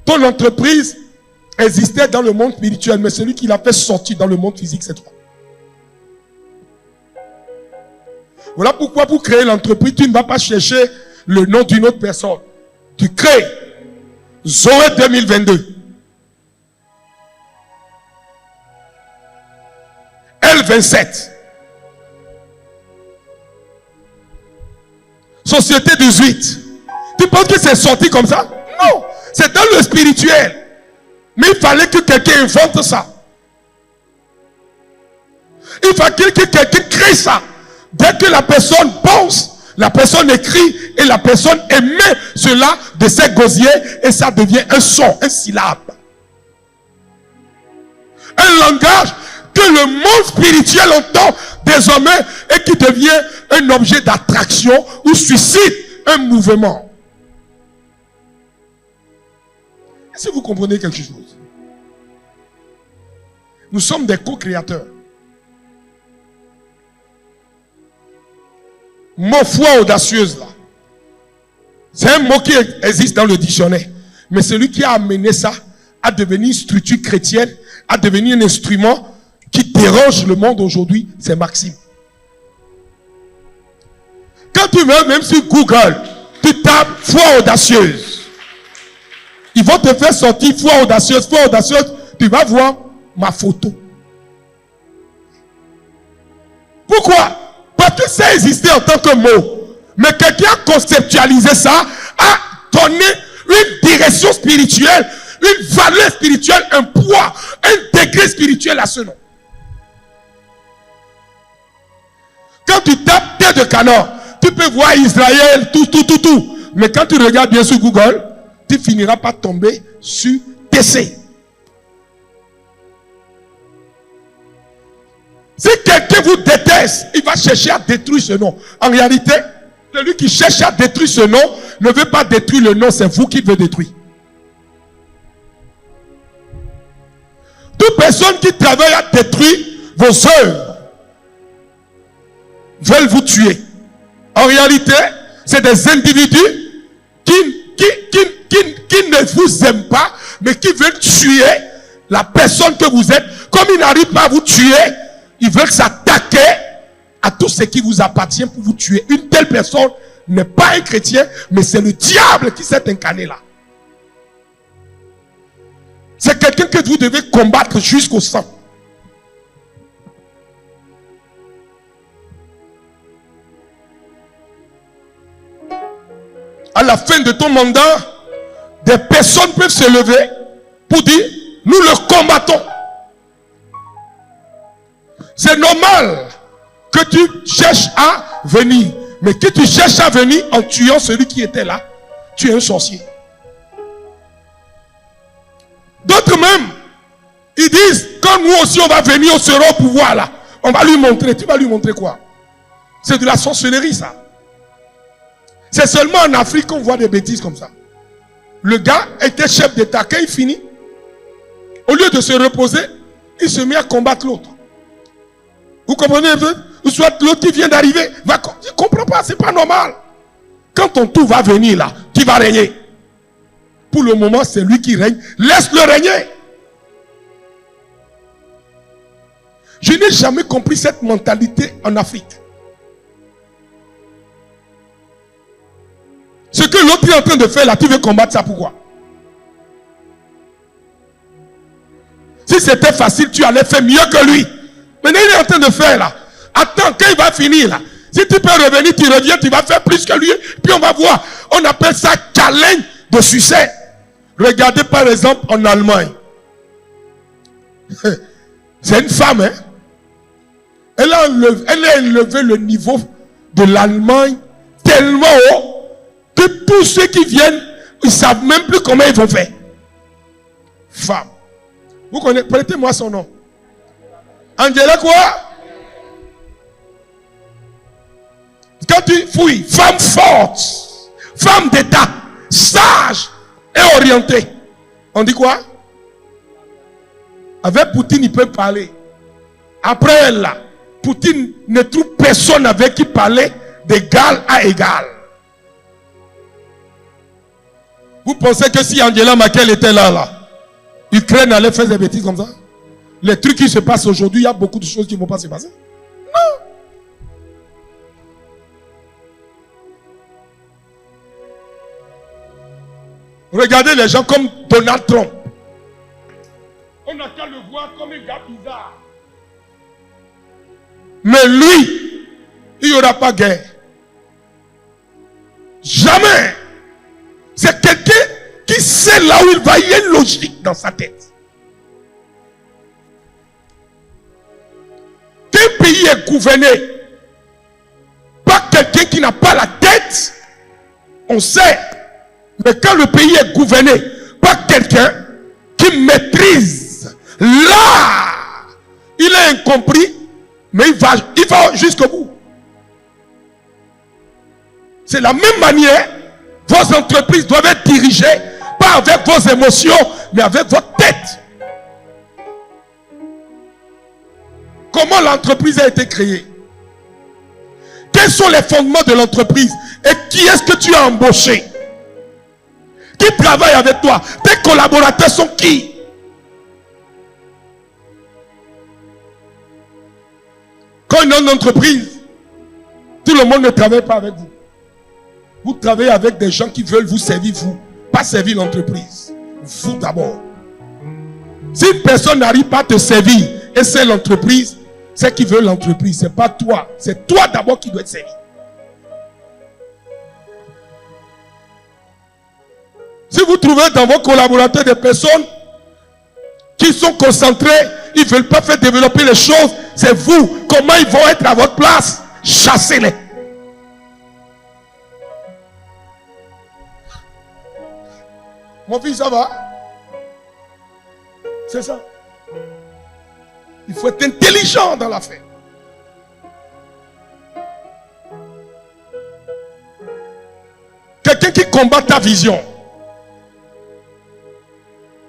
S1: Ton entreprise existait dans le monde spirituel, mais celui qui l'a fait sortir dans le monde physique, c'est toi. Voilà pourquoi pour créer l'entreprise, tu ne vas pas chercher le nom d'une autre personne. Tu crées Zoé 2022. L27. Société 18. Tu penses que c'est sorti comme ça? Non. C'est dans le spirituel. Mais il fallait que quelqu'un invente ça. Il fallait que quelqu'un crée ça. Dès que la personne pense, la personne écrit et la personne émet cela de ses gosiers et ça devient un son, un syllabe. Un langage que le monde spirituel entend désormais et qui devient un objet d'attraction ou suscite un mouvement. Est-ce que vous comprenez quelque chose? Nous sommes des co-créateurs. Mot foi audacieuse là. C'est un mot qui existe dans le dictionnaire. Mais celui qui a amené ça à devenir une structure chrétienne, à devenir un instrument qui dérange le monde aujourd'hui, c'est Maxime. Quand tu vas même sur Google, tu tapes foi audacieuse. Ils vont te faire sortir foi audacieuse, tu vas voir ma photo. Pourquoi? Parce que ça existait en tant que mot. Mais quelqu'un a conceptualisé ça, a donné une direction spirituelle, une valeur spirituelle, un poids, un degré spirituel à ce nom. Quand tu tapes tête de canard, tu peux voir Israël, tout. Mais quand tu regardes bien sur Google, tu finiras par tomber sur TC. Si quelqu'un vous déteste, il va chercher à détruire ce nom. En réalité, celui qui cherche à détruire ce nom ne veut pas détruire le nom, c'est vous qui veut détruire. Toute personne qui travaille à détruire vos œuvres veulent vous tuer. En réalité, c'est des individus qui ne vous aiment pas, mais qui veulent tuer la personne que vous êtes. Comme ils n'arrivent pas à vous tuer, ils veulent s'attaquer à tout ce qui vous appartient pour vous tuer. Une telle personne n'est pas un chrétien, mais c'est le diable qui s'est incarné là. C'est quelqu'un que vous devez combattre jusqu'au sang. À la fin de ton mandat, des personnes peuvent se lever pour dire, nous le combattons. C'est normal que tu cherches à venir. Mais que tu cherches à venir en tuant celui qui était là, tu es un sorcier. D'autres même, ils disent, quand nous aussi on va venir, on sera au pouvoir là. On va lui montrer. Tu vas lui montrer quoi? C'est de la sorcellerie ça. C'est seulement en Afrique qu'on voit des bêtises comme ça. Le gars était chef d'État. Quand il finit, au lieu de se reposer, il se met à combattre l'autre. Vous comprenez un peu? Ou soit l'autre qui vient d'arriver, je ne comprends pas, c'est pas normal. Quand ton tour va venir là, qui va régner? Pour le moment, c'est lui qui règne. Laisse-le régner. Je n'ai jamais compris cette mentalité en Afrique. Ce que l'autre est en train de faire là, tu veux combattre ça, pourquoi? Si c'était facile, tu allais faire mieux que lui. Maintenant, il est en train de faire là. Attends, quand il va finir là, si tu peux revenir, tu reviens, tu vas faire plus que lui. Puis on va voir. On appelle ça challenge de succès. Regardez par exemple en Allemagne. C'est une femme, hein. Elle a élevé le niveau de l'Allemagne tellement haut que tous ceux qui viennent, ils ne savent même plus comment ils vont faire. Femme. Vous connaissez, prêtez-moi son nom. Angela quoi? Quand tu fouilles, femme forte, femme d'État, sage et orientée. On dit quoi? Avec Poutine, il peut parler. Après elle, là, Poutine ne trouve personne avec qui parler d'égal à égal. Vous pensez que si Angela Merkel était là, Ukraine allait faire des bêtises comme ça? Les trucs qui se passent aujourd'hui, il y a beaucoup de choses qui ne vont pas se passer. Non. Regardez les gens comme Donald Trump. On n'a qu'à le voir comme un gars bizarre. Mais lui, il n'y aura pas guerre. Jamais. C'est quelqu'un qui sait là où il va. Il y a une logique dans sa tête. Qu'un pays est gouverné par quelqu'un qui n'a pas la tête, on sait. Mais quand le pays est gouverné par quelqu'un qui maîtrise, là, il est incompris, mais il va jusqu'au bout. C'est la même manière, vos entreprises doivent être dirigées par Pas avec vos émotions, mais avec votre tête. Comment l'entreprise a été créée? Quels sont les fondements de l'entreprise? Et qui est-ce que tu as embauché? Qui travaille avec toi? Tes collaborateurs sont qui? Quand une entreprise, tout le monde ne travaille pas avec vous. Vous travaillez avec des gens qui veulent vous servir, vous. Pas servir l'entreprise. Vous d'abord. Si une personne n'arrive pas à te servir et c'est l'entreprise, c'est qui veut l'entreprise. C'est pas toi. C'est toi d'abord qui dois te servir. Si vous trouvez dans vos collaborateurs des personnes qui sont concentrées, ils ne veulent pas faire développer les choses, c'est vous. Comment ils vont être à votre place? Chassez-les. Mon fils, ça va? C'est ça. Il faut être intelligent dans l'affaire. Quelqu'un qui combat ta vision,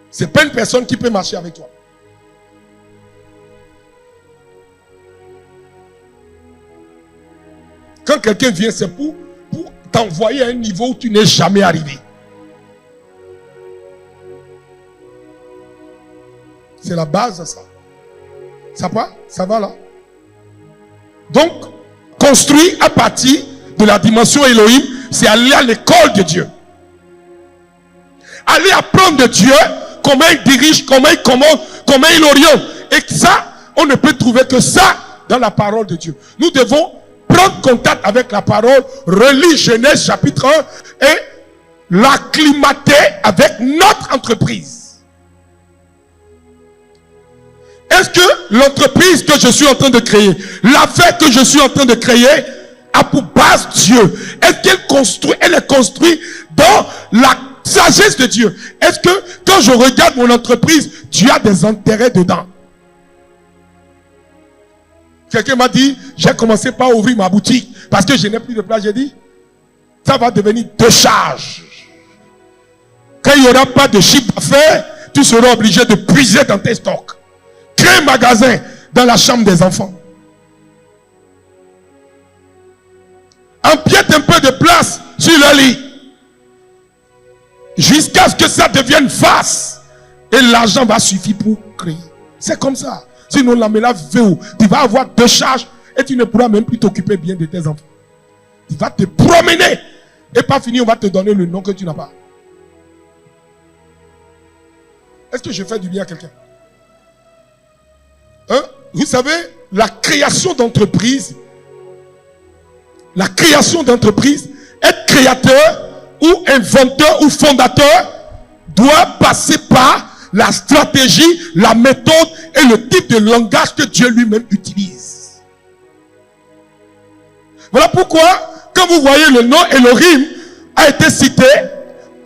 S1: c'est pas une personne qui peut marcher avec toi. Quand quelqu'un vient, c'est pour t'envoyer à un niveau où tu n'es jamais arrivé. C'est la base de ça. Ça va? Ça va là? Donc, construire à partir de la dimension Elohim, c'est aller à l'école de Dieu. Aller apprendre de Dieu comment il dirige, comment il commande, comment il oriente. Et ça, on ne peut trouver que ça dans la parole de Dieu. Nous devons prendre contact avec la parole, relire Genèse chapitre 1 et l'acclimater avec notre entreprise. Est-ce que l'entreprise que je suis en train de créer, l'affaire que je suis en train de créer, a pour base Dieu? Est-ce qu'elle est construite dans la sagesse de Dieu? Est-ce que quand je regarde mon entreprise, Dieu a des intérêts dedans? Quelqu'un m'a dit, j'ai commencé par ouvrir ma boutique parce que je n'ai plus de place. J'ai dit, ça va devenir de charge. Quand il n'y aura pas de chiffre d'affaires, tu seras obligé de puiser dans tes stocks. Crée un magasin dans la chambre des enfants. Empiète un peu de place sur le lit. Jusqu'à ce que ça devienne face. Et l'argent va suffire pour créer. C'est comme ça. Sinon, la méla veut. Tu vas avoir deux charges et tu ne pourras même plus t'occuper bien de tes enfants. Tu vas te promener. Et pas fini, on va te donner le nom que tu n'as pas. Est-ce que je fais du bien à quelqu'un? Vous savez, la création d'entreprise, être créateur ou inventeur ou fondateur doit passer par la stratégie, la méthode et le type de langage que Dieu lui-même utilise. Voilà pourquoi, quand vous voyez le nom Elohim a été cité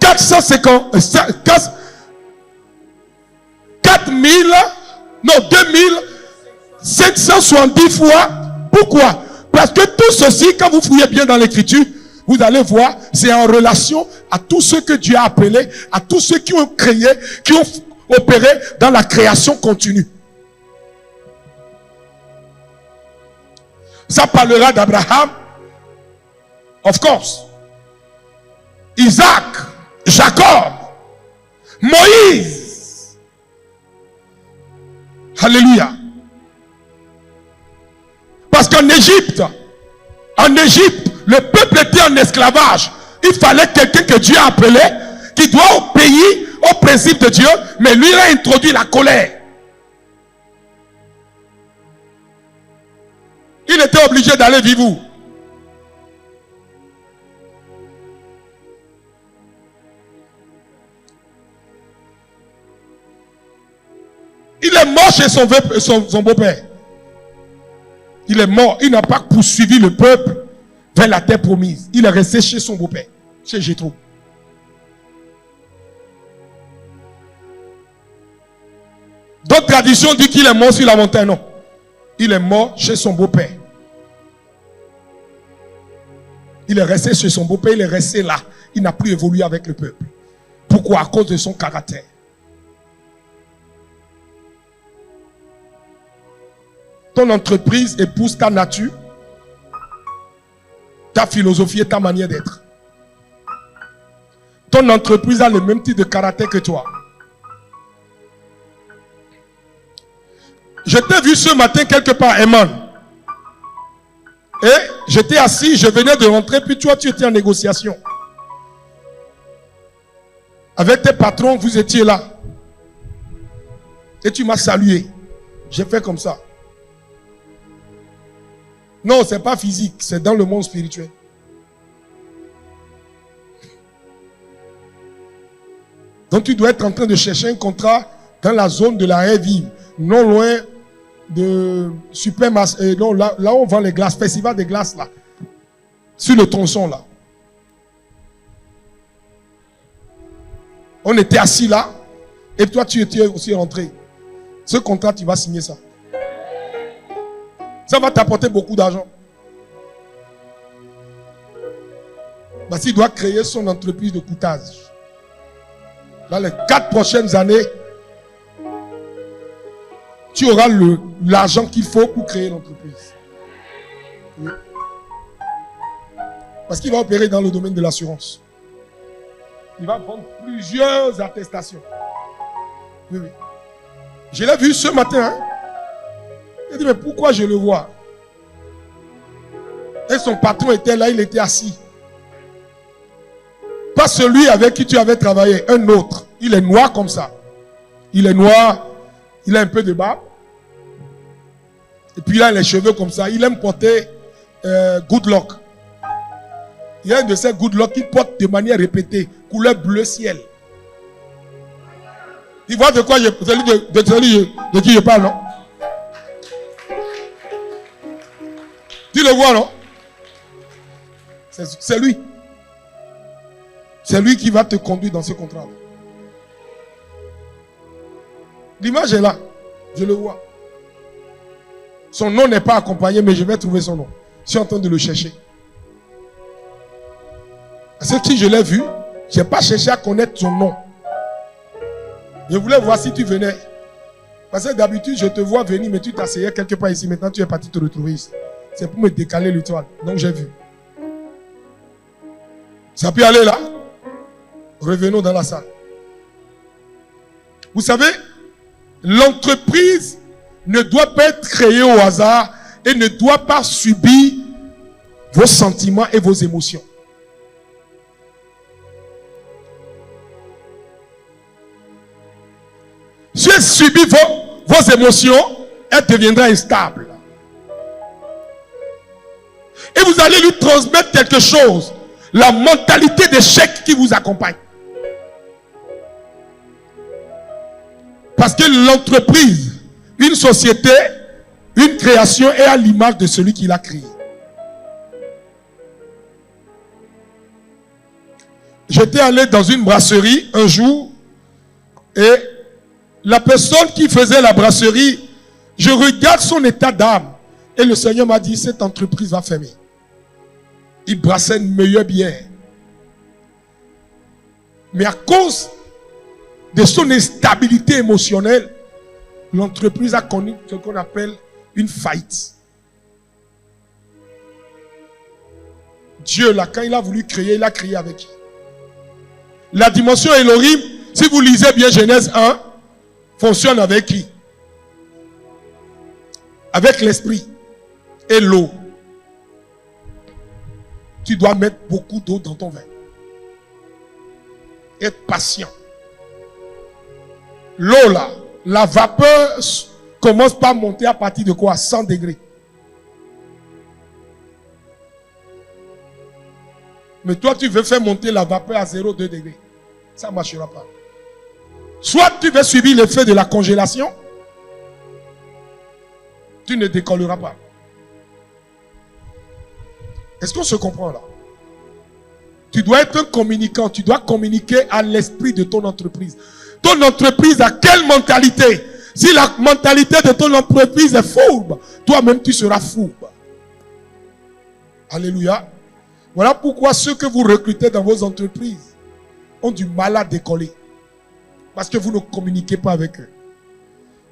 S1: 2770 fois. Pourquoi? Parce que tout ceci, quand vous fouillez bien dans l'écriture, vous allez voir, c'est en relation à tous ceux que Dieu a appelés, à tous ceux qui ont créé, qui ont opéré dans la création continue. Ça parlera d'Abraham, of course, Isaac, Jacob, Moïse. Alléluia. Parce qu'en Égypte, le peuple était en esclavage. Il fallait quelqu'un que Dieu a appelé, qui doit obéir au principe de Dieu, mais lui a introduit la colère. Il était obligé d'aller vivre où? Il est mort chez son beau-père. Il est mort. Il n'a pas poursuivi le peuple vers la terre promise. Il est resté chez son beau-père, chez Jéthro. D'autres traditions disent qu'il est mort sur la montagne. Non. Il est mort chez son beau-père. Il est resté chez son beau-père. Il est resté là. Il n'a plus évolué avec le peuple. Pourquoi? Pourquoi? À cause de son caractère. Ton entreprise épouse ta nature, ta philosophie et ta manière d'être. Ton entreprise a le même type de caractère que toi. Je t'ai vu ce matin quelque part, Eman. Et j'étais assis, je venais de rentrer, puis toi, tu étais en négociation. Avec tes patrons, vous étiez là. Et tu m'as salué. J'ai fait comme ça. Non, ce n'est pas physique, c'est dans le monde spirituel. Donc tu dois être en train de chercher un contrat dans la zone de la haie vive, non loin de non, là où on vend les glaces, festival des glaces là, sur le tronçon là. On était assis là, et toi tu étais aussi rentré. Ce contrat, tu vas signer ça. Ça va t'apporter beaucoup d'argent. Parce qu'il doit créer son entreprise de coutage. Dans les 4 prochaines années, tu auras l'argent qu'il faut pour créer l'entreprise. Oui. Parce qu'il va opérer dans le domaine de l'assurance. Il va prendre plusieurs attestations. Oui, oui. Je l'ai vu ce matin. Hein? Il dit, mais pourquoi je le vois? Et son patron était là, il était assis. Pas celui avec qui tu avais travaillé, un autre. Il est noir comme ça. Il est noir, il a un peu de barbe. Et puis il a les cheveux comme ça. Il aime porter good luck. Il y a un de ces good luck qu'il porte de manière répétée, couleur bleu ciel. Il voit de quoi de qui je parle, non? Tu le vois, non? C'est lui. C'est lui qui va te conduire dans ce contrat. L'image est là. Je le vois. Son nom n'est pas accompagné, mais je vais trouver son nom. Je suis en train de le chercher. Parce que si je l'ai vu, je n'ai pas cherché à connaître son nom. Je voulais voir si tu venais. Parce que d'habitude, je te vois venir, mais tu t'asseyais quelque part ici. Maintenant, tu es parti te retrouver ici. C'est pour me décaler l'étoile. Donc, j'ai vu. Ça peut aller là? Revenons dans la salle. Vous savez, l'entreprise ne doit pas être créée au hasard et ne doit pas subir vos sentiments et vos émotions. Si elle subit vos émotions, elle deviendra instable. Et vous allez lui transmettre quelque chose. La mentalité d'échec qui vous accompagne. Parce que l'entreprise, une société, une création est à l'image de celui qui l'a créé. J'étais allé dans une brasserie un jour et la personne qui faisait la brasserie, je regarde son état d'âme et le Seigneur m'a dit, cette entreprise va fermer. Il brassait une meilleure bière. Mais à cause de son instabilité émotionnelle, l'entreprise a connu ce qu'on appelle une faillite. Dieu, là, quand il a voulu créer, il a créé avec qui? La dimension Elohim, si vous lisez bien Genèse 1, fonctionne avec qui? Avec l'esprit et l'eau. Tu dois mettre beaucoup d'eau dans ton vin. Être patient. L'eau là, la vapeur commence par monter à partir de quoi? 100 degrés. Mais toi, tu veux faire monter la vapeur à 0,2 degrés. Ça ne marchera pas. Soit tu veux suivre l'effet de la congélation, tu ne décolleras pas. Est-ce qu'on se comprend là? Tu dois être un communicant. Tu dois communiquer à l'esprit de ton entreprise. Ton entreprise a quelle mentalité? Si la mentalité de ton entreprise est fourbe, toi-même tu seras fourbe. Alléluia. Voilà pourquoi ceux que vous recrutez dans vos entreprises, ont du mal à décoller. Parce que vous ne communiquez pas avec eux.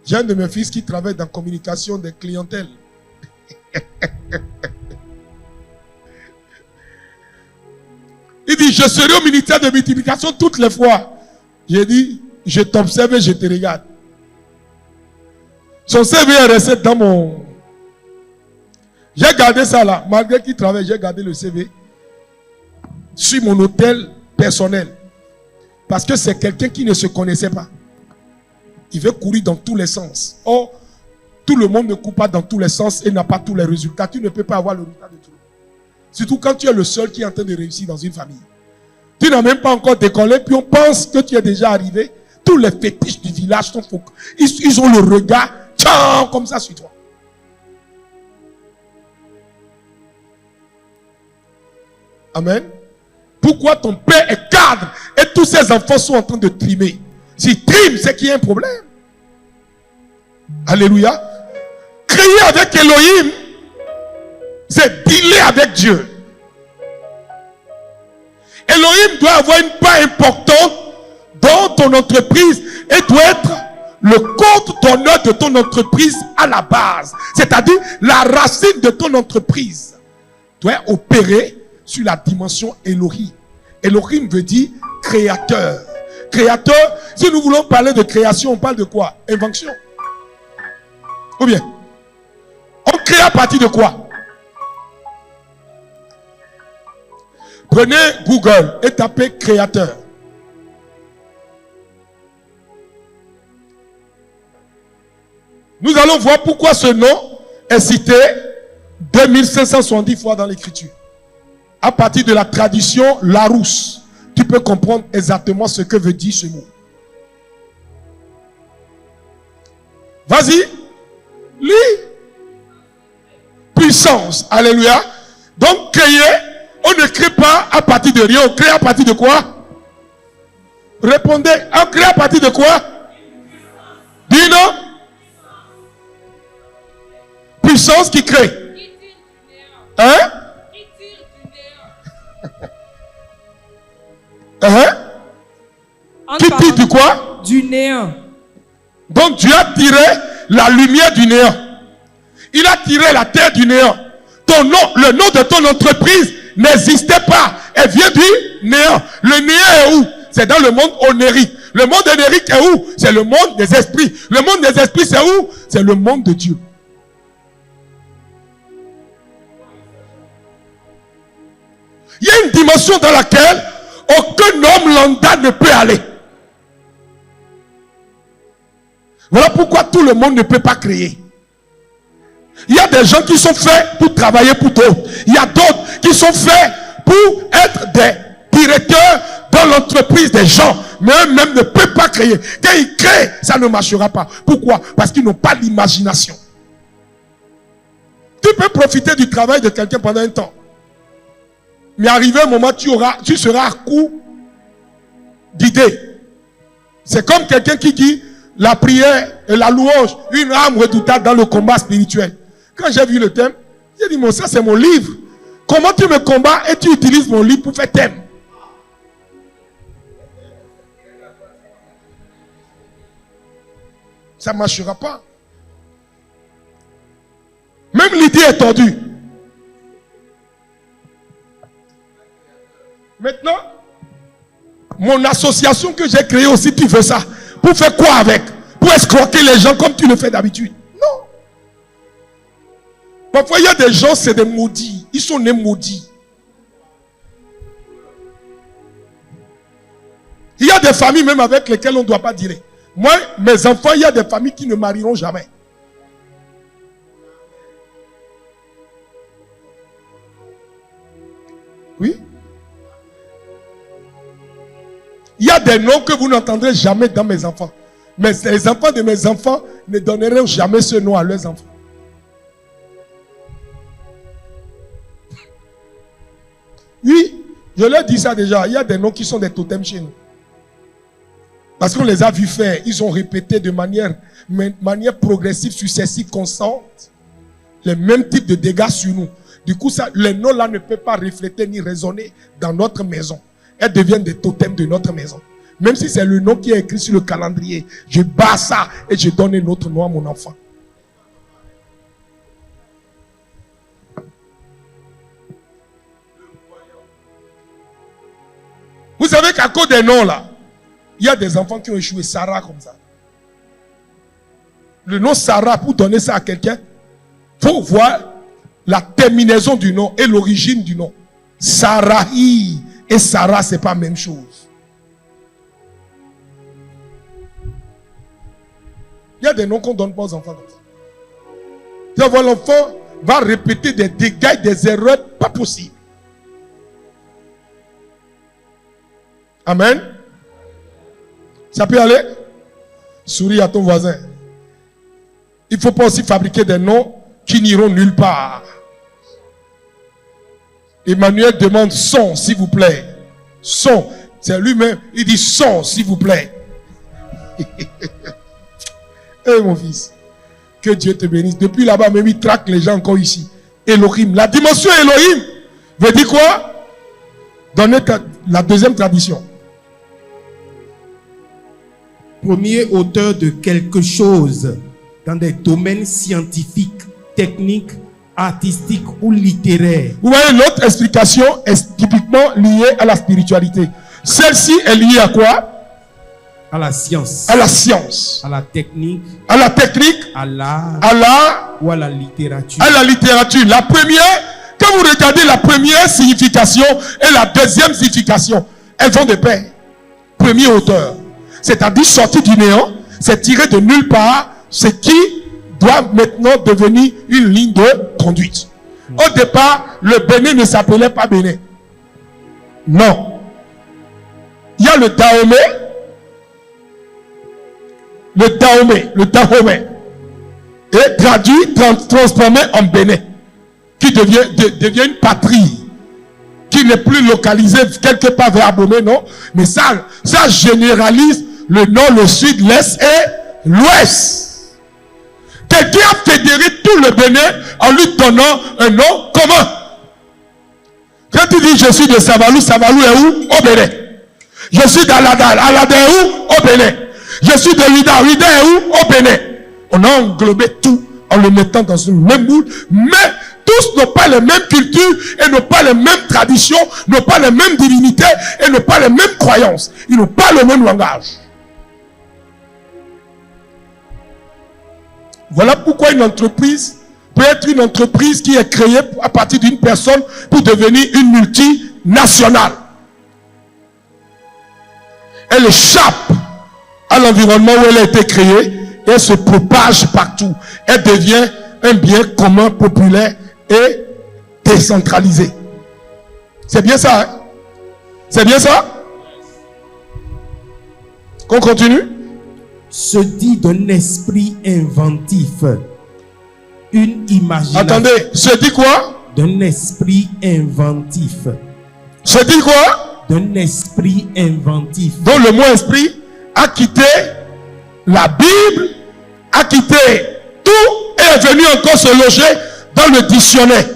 S1: J'ai un de mes fils qui travaille dans la communication des clientèles. Il dit, je serai au ministère de multiplication toutes les fois. J'ai dit, je t'observe et je te regarde. Son CV est resté dans mon... J'ai gardé ça là. Malgré qu'il travaille, j'ai gardé le CV sur mon hôtel personnel. Parce que c'est quelqu'un qui ne se connaissait pas. Il veut courir dans tous les sens. Or, tout le monde ne court pas dans tous les sens et n'a pas tous les résultats. Tu ne peux pas avoir le résultat de tout. Surtout quand tu es le seul qui est en train de réussir dans une famille. Tu n'as même pas encore décollé, puis on pense que tu es déjà arrivé. Tous les fétiches du village sont faux. Ils ont le regard tcham, comme ça sur toi. Amen. Pourquoi ton père est cadre et tous ses enfants sont en train de trimer? S'ils triment, c'est qu'il y a un problème. Alléluia. Crier avec Elohim, c'est dealer avec Dieu. Elohim doit avoir une part importante dans ton entreprise et doit être le compte d'honneur de ton entreprise à la base. C'est-à-dire la racine de ton entreprise doit opérer sur la dimension Elohim. Elohim veut dire créateur. Créateur, si nous voulons parler de création, on parle de quoi? Invention. Ou bien, on crée à partir de quoi? Prenez Google et tapez créateur. Nous allons voir pourquoi ce nom est cité 2570 fois dans l'écriture. À partir de la tradition Larousse, tu peux comprendre exactement ce que veut dire ce mot. Vas-y, lis. Puissance, alléluia. Donc créer, on ne crée pas à partir de rien, on crée à partir de quoi? Répondez, on crée à partir de quoi? Dis-nous. Puissance qui crée. Hein? Qui tire du quoi?
S3: Du néant.
S1: Donc Dieu a tiré la lumière du néant. Il a tiré la terre du néant. Ton nom, le nom de ton entreprise n'existait pas. Elle vient du néant. Le néant est où? C'est dans le monde onérique. Le monde onérique est où? C'est le monde des esprits. Le monde des esprits c'est où? C'est le monde de Dieu. Il y a une dimension dans laquelle aucun homme lambda ne peut aller. Voilà pourquoi tout le monde ne peut pas créer. Il y a des gens qui sont faits pour travailler pour d'autres. Il y a d'autres qui sont faits pour être des directeurs dans l'entreprise des gens. Mais eux-mêmes ne peuvent pas créer. Quand ils créent, ça ne marchera pas. Pourquoi? Parce qu'ils n'ont pas l'imagination. Tu peux profiter du travail de quelqu'un pendant un temps. Mais arrivé un moment, tu seras à court d'idées. C'est comme quelqu'un qui dit la prière et la louange, une âme redoutable dans le combat spirituel. Quand j'ai vu le thème, j'ai dit, ça c'est mon livre. Comment tu me combats et tu utilises mon livre pour faire thème? Ça ne marchera pas. Même l'idée est tordue. Maintenant, mon association que j'ai créée aussi, tu veux ça. Pour faire quoi avec? Pour escroquer les gens comme tu le fais d'habitude? Non. Parfois, il y a des gens, c'est des maudits. Ils sont nés maudits. Il y a des familles même avec lesquelles on ne doit pas dire. Moi, mes enfants, il y a des familles qui ne marieront jamais. Oui. Il y a des noms que vous n'entendrez jamais dans mes enfants. Mais les enfants de mes enfants ne donneront jamais ce nom à leurs enfants. Oui, je leur dis ça déjà. Il y a des noms qui sont des totems chez nous. Parce qu'on les a vus faire. Ils ont répété de manière progressive, successive, constante, les mêmes types de dégâts sur nous. Du coup, les noms là ne peuvent pas refléter ni résonner dans notre maison. elles deviennent des totems de notre maison. Même si c'est le nom qui est écrit sur le calendrier, je bats ça et je donne un autre nom à mon enfant. Vous savez qu'à cause des noms là, il y a des enfants qui ont échoué. Sarah comme ça. Le nom Sarah, pour donner ça à quelqu'un, il faut voir la terminaison du nom et l'origine du nom. Sarahi et Sarah, ce n'est pas la même chose. Il y a des noms qu'on ne donne pas aux enfants comme ça. Tu vas voir, l'enfant va répéter des dégâts, des erreurs pas possibles. Amen. Ça peut aller? Souris à ton voisin. Il ne faut pas aussi fabriquer des noms qui n'iront nulle part. Emmanuel demande son, s'il vous plaît. Son. C'est lui-même. Il dit son, s'il vous plaît. Eh mon fils. Que Dieu te bénisse. Depuis là-bas, même il traque les gens encore ici. Elohim. La dimension Elohim veut dire quoi? Donnez la deuxième tradition.
S2: Premier auteur de quelque chose dans des domaines scientifiques, techniques, artistiques ou littéraires.
S1: Vous voyez, l'autre explication est typiquement liée à la spiritualité. Celle-ci est liée à quoi?
S2: À la science.
S1: À la science.
S2: À la technique.
S1: À la technique.
S2: À l'art.
S1: À l'art.
S2: Ou à la littérature.
S1: À la littérature. La première, quand vous regardez la première signification et la deuxième signification, elles vont de pair. Premier auteur. C'est-à-dire sorti du néant, c'est tiré de nulle part, ce qui doit maintenant devenir une ligne de conduite. Au départ, le Bénin ne s'appelait pas Bénin. Non. Il y a le Dahomey. Le Dahomey. Et traduit, transformé en Bénin. Qui devient une patrie. Qui n'est plus localisée quelque part vers Abomey, non. Mais ça généralise le nord, le sud, l'est et l'ouest. Quelqu'un a fédéré tout le Bénin en lui donnant un nom commun. Quand tu dis je suis de Savalou, Savalou est où? Au Bénin. Je suis d'Aladal, Aladal est où? Au Bénin. Je suis de Lida, Lida est où? Au Bénin. On a englobé tout en le mettant dans une même boule, mais tous n'ont pas les mêmes cultures et n'ont pas les mêmes traditions, n'ont pas les mêmes divinités et n'ont pas les mêmes croyances. Ils n'ont pas le même langage. Voilà pourquoi une entreprise peut être une entreprise qui est créée à partir d'une personne pour devenir une multinationale. Elle échappe à l'environnement où elle a été créée et elle se propage partout. Elle devient un bien commun, populaire et décentralisé. C'est bien ça, hein? C'est bien ça? Qu'on continue?
S2: Se dit d'un esprit inventif, une imagination.
S1: Attendez, se dit quoi?
S2: D'un esprit inventif.
S1: Se dit quoi?
S2: D'un esprit inventif.
S1: Donc le mot esprit a quitté la Bible, a quitté tout et est venu encore se loger dans le dictionnaire.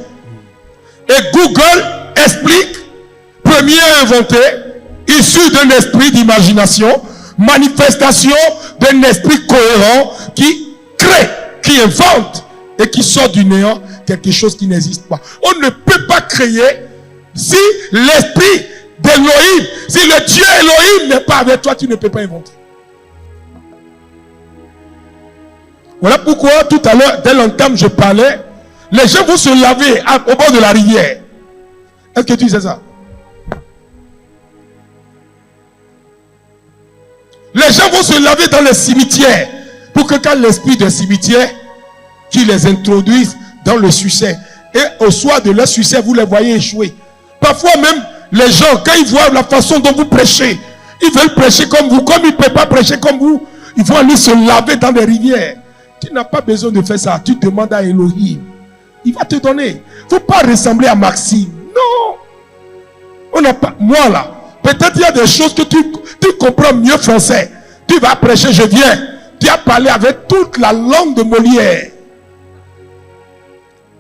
S1: Et Google explique, premier inventé, issu d'un esprit d'imagination, manifestation d'un esprit cohérent qui crée, qui invente et qui sort du néant quelque chose qui n'existe pas. On ne peut pas créer si l'esprit d'Elohim, si le Dieu Elohim n'est pas avec toi, tu ne peux pas inventer. Voilà pourquoi tout à l'heure, dès l'entame, je parlais, les gens vont se laver au bord de la rivière. Est-ce que tu sais ça? Les gens vont se laver dans les cimetières pour que quand l'esprit des cimetières qui les introduise dans le succès et au soir de leur succès vous les voyez échouer. Parfois même les gens quand ils voient la façon dont vous prêchez, ils veulent prêcher comme vous, comme ils ne peuvent pas prêcher comme vous, ils vont aller se laver dans les rivières. Tu n'as pas besoin de faire ça, tu demandes à Elohim, il va te donner. Il ne faut pas ressembler à Maxime. Non, on n'a pas, moi là, peut-être il y a des choses que tu comprends mieux français. Tu vas prêcher, je viens. Tu as parlé avec toute la langue de Molière.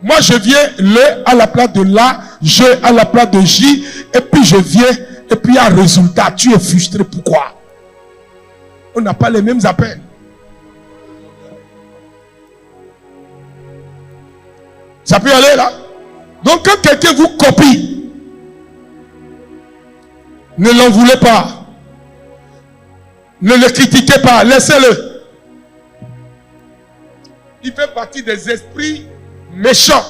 S1: Moi, je viens le à la place de la, je à la place de J, et puis je viens Et puis il y a un résultat, tu es frustré. Pourquoi? On n'a pas les mêmes appels. Ça peut aller là? Donc quand quelqu'un vous copie, ne l'en voulez pas. Ne le critiquez pas, laissez-le. Il fait partie des esprits méchants.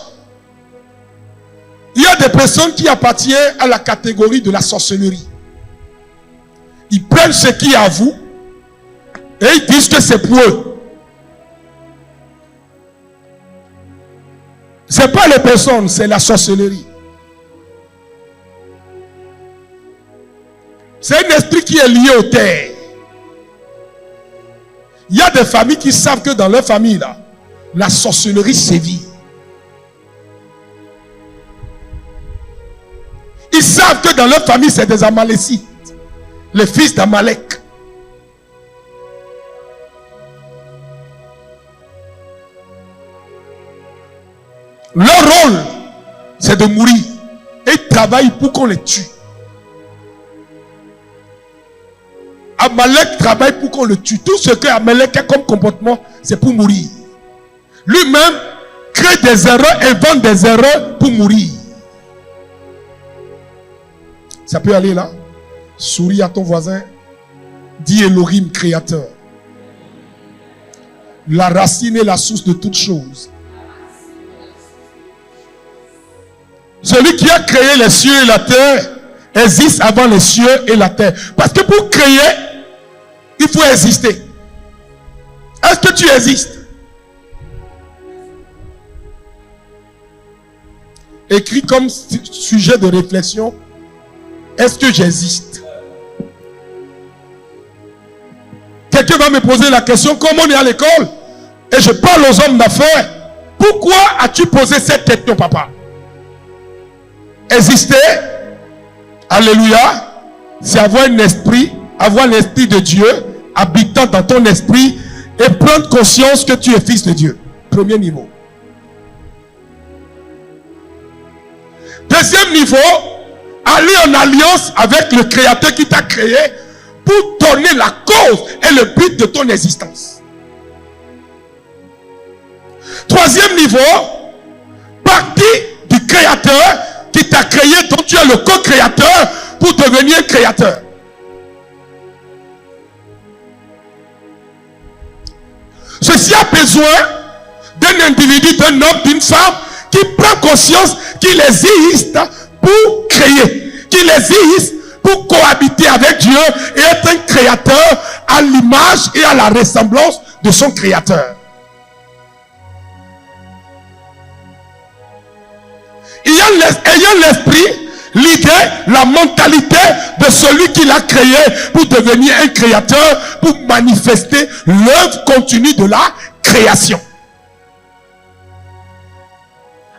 S1: Il y a des personnes qui appartiennent à la catégorie de la sorcellerie. Ils prennent ce qui est à vous et ils disent que c'est pour eux. Ce n'est pas les personnes, c'est la sorcellerie. C'est un esprit qui est lié aux terres. Il y a des familles qui savent que dans leur famille, là, la sorcellerie sévit. Ils savent que dans leur famille, c'est des Amalécites. Les fils d'Amalek. Leur rôle, c'est de mourir. Et ils travaillent pour qu'on les tue. Amalek travaille pour qu'on le tue. Tout ce que Amalek a comme comportement, c'est pour mourir. Lui-même crée des erreurs, invente des erreurs pour mourir. Ça peut aller là? Souris à ton voisin. Dis Elohim, créateur. La racine est la source de toutes choses. Celui qui a créé les cieux et la terre existe avant les cieux et la terre. Parce que pour créer, il faut exister. Est-ce que tu existes? Écrit comme sujet de réflexion. Est-ce que j'existe? Quelqu'un va me poser la question, comme on est à l'école, et je parle aux hommes d'affaires. Pourquoi as-tu posé cette question, papa? Exister, alléluia, c'est avoir un esprit, avoir l'esprit de Dieu habitant dans ton esprit et prendre conscience que tu es fils de Dieu. Premier niveau. Deuxième niveau, aller en alliance avec le Créateur qui t'a créé pour donner la cause et le but de ton existence. Troisième niveau, partie du Créateur qui t'a créé, dont tu es le co-créateur pour devenir créateur. Ceci a besoin d'un individu, d'un homme, d'une femme qui prend conscience qu'il existe pour créer, qu'il existe pour cohabiter avec Dieu et être un créateur à l'image et à la ressemblance de son créateur. Ayant l'esprit, l'idée, la mentalité de celui qui l'a créé pour devenir un créateur, pour manifester l'œuvre continue de la création.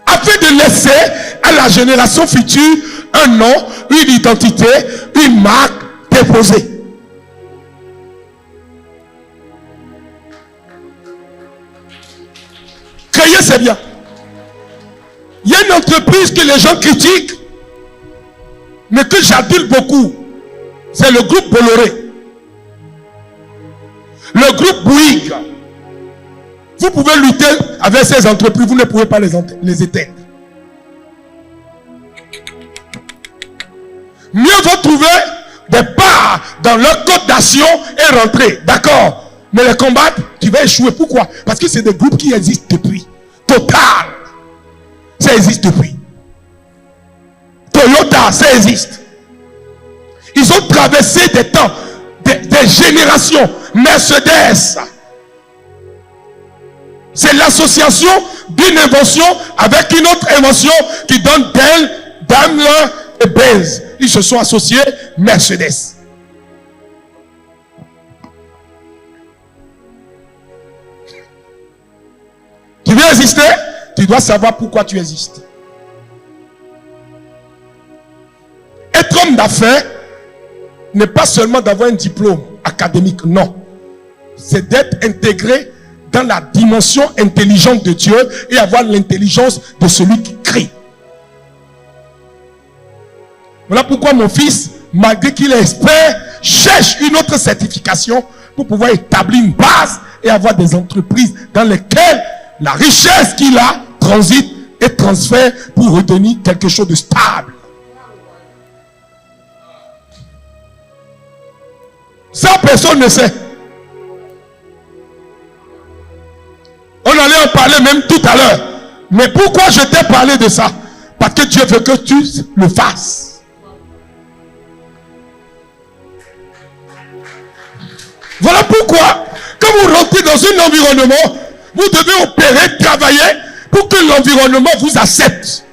S1: Afin de laisser à la génération future un nom, une identité, une marque déposée. Créer, c'est bien. Il y a une entreprise que les gens critiquent, mais que j'adule beaucoup. C'est le groupe Bolloré. Le groupe Bouygues. Vous pouvez lutter avec ces entreprises, vous ne pouvez pas les éteindre. Mieux vaut trouver des parts dans leur code d'action et rentrer. D'accord. Mais les combattre, tu vas échouer. Pourquoi? Parce que c'est des groupes qui existent depuis. Total. Ça existe depuis. Toyota, ça existe. Ils ont traversé des temps, des générations. Mercedes. C'est l'association d'une invention avec une autre invention qui donne Daimler et Benz. Ils se sont associés Mercedes. Tu veux exister? Tu dois savoir pourquoi tu existes. Être homme d'affaires n'est pas seulement d'avoir un diplôme académique, non. C'est d'être intégré dans la dimension intelligente de Dieu et avoir l'intelligence de celui qui crée. Voilà pourquoi mon fils malgré qu'il est expert, cherche une autre certification pour pouvoir établir une base et avoir des entreprises dans lesquelles la richesse qu'il a transite et transfère pour retenir quelque chose de stable. Ça, personne ne sait. On allait en parler même tout à l'heure. Mais pourquoi je t'ai parlé de ça? Parce que Dieu veut que tu le fasses. Voilà pourquoi, quand vous rentrez dans un environnement, vous devez opérer, travailler pour que l'environnement vous accepte.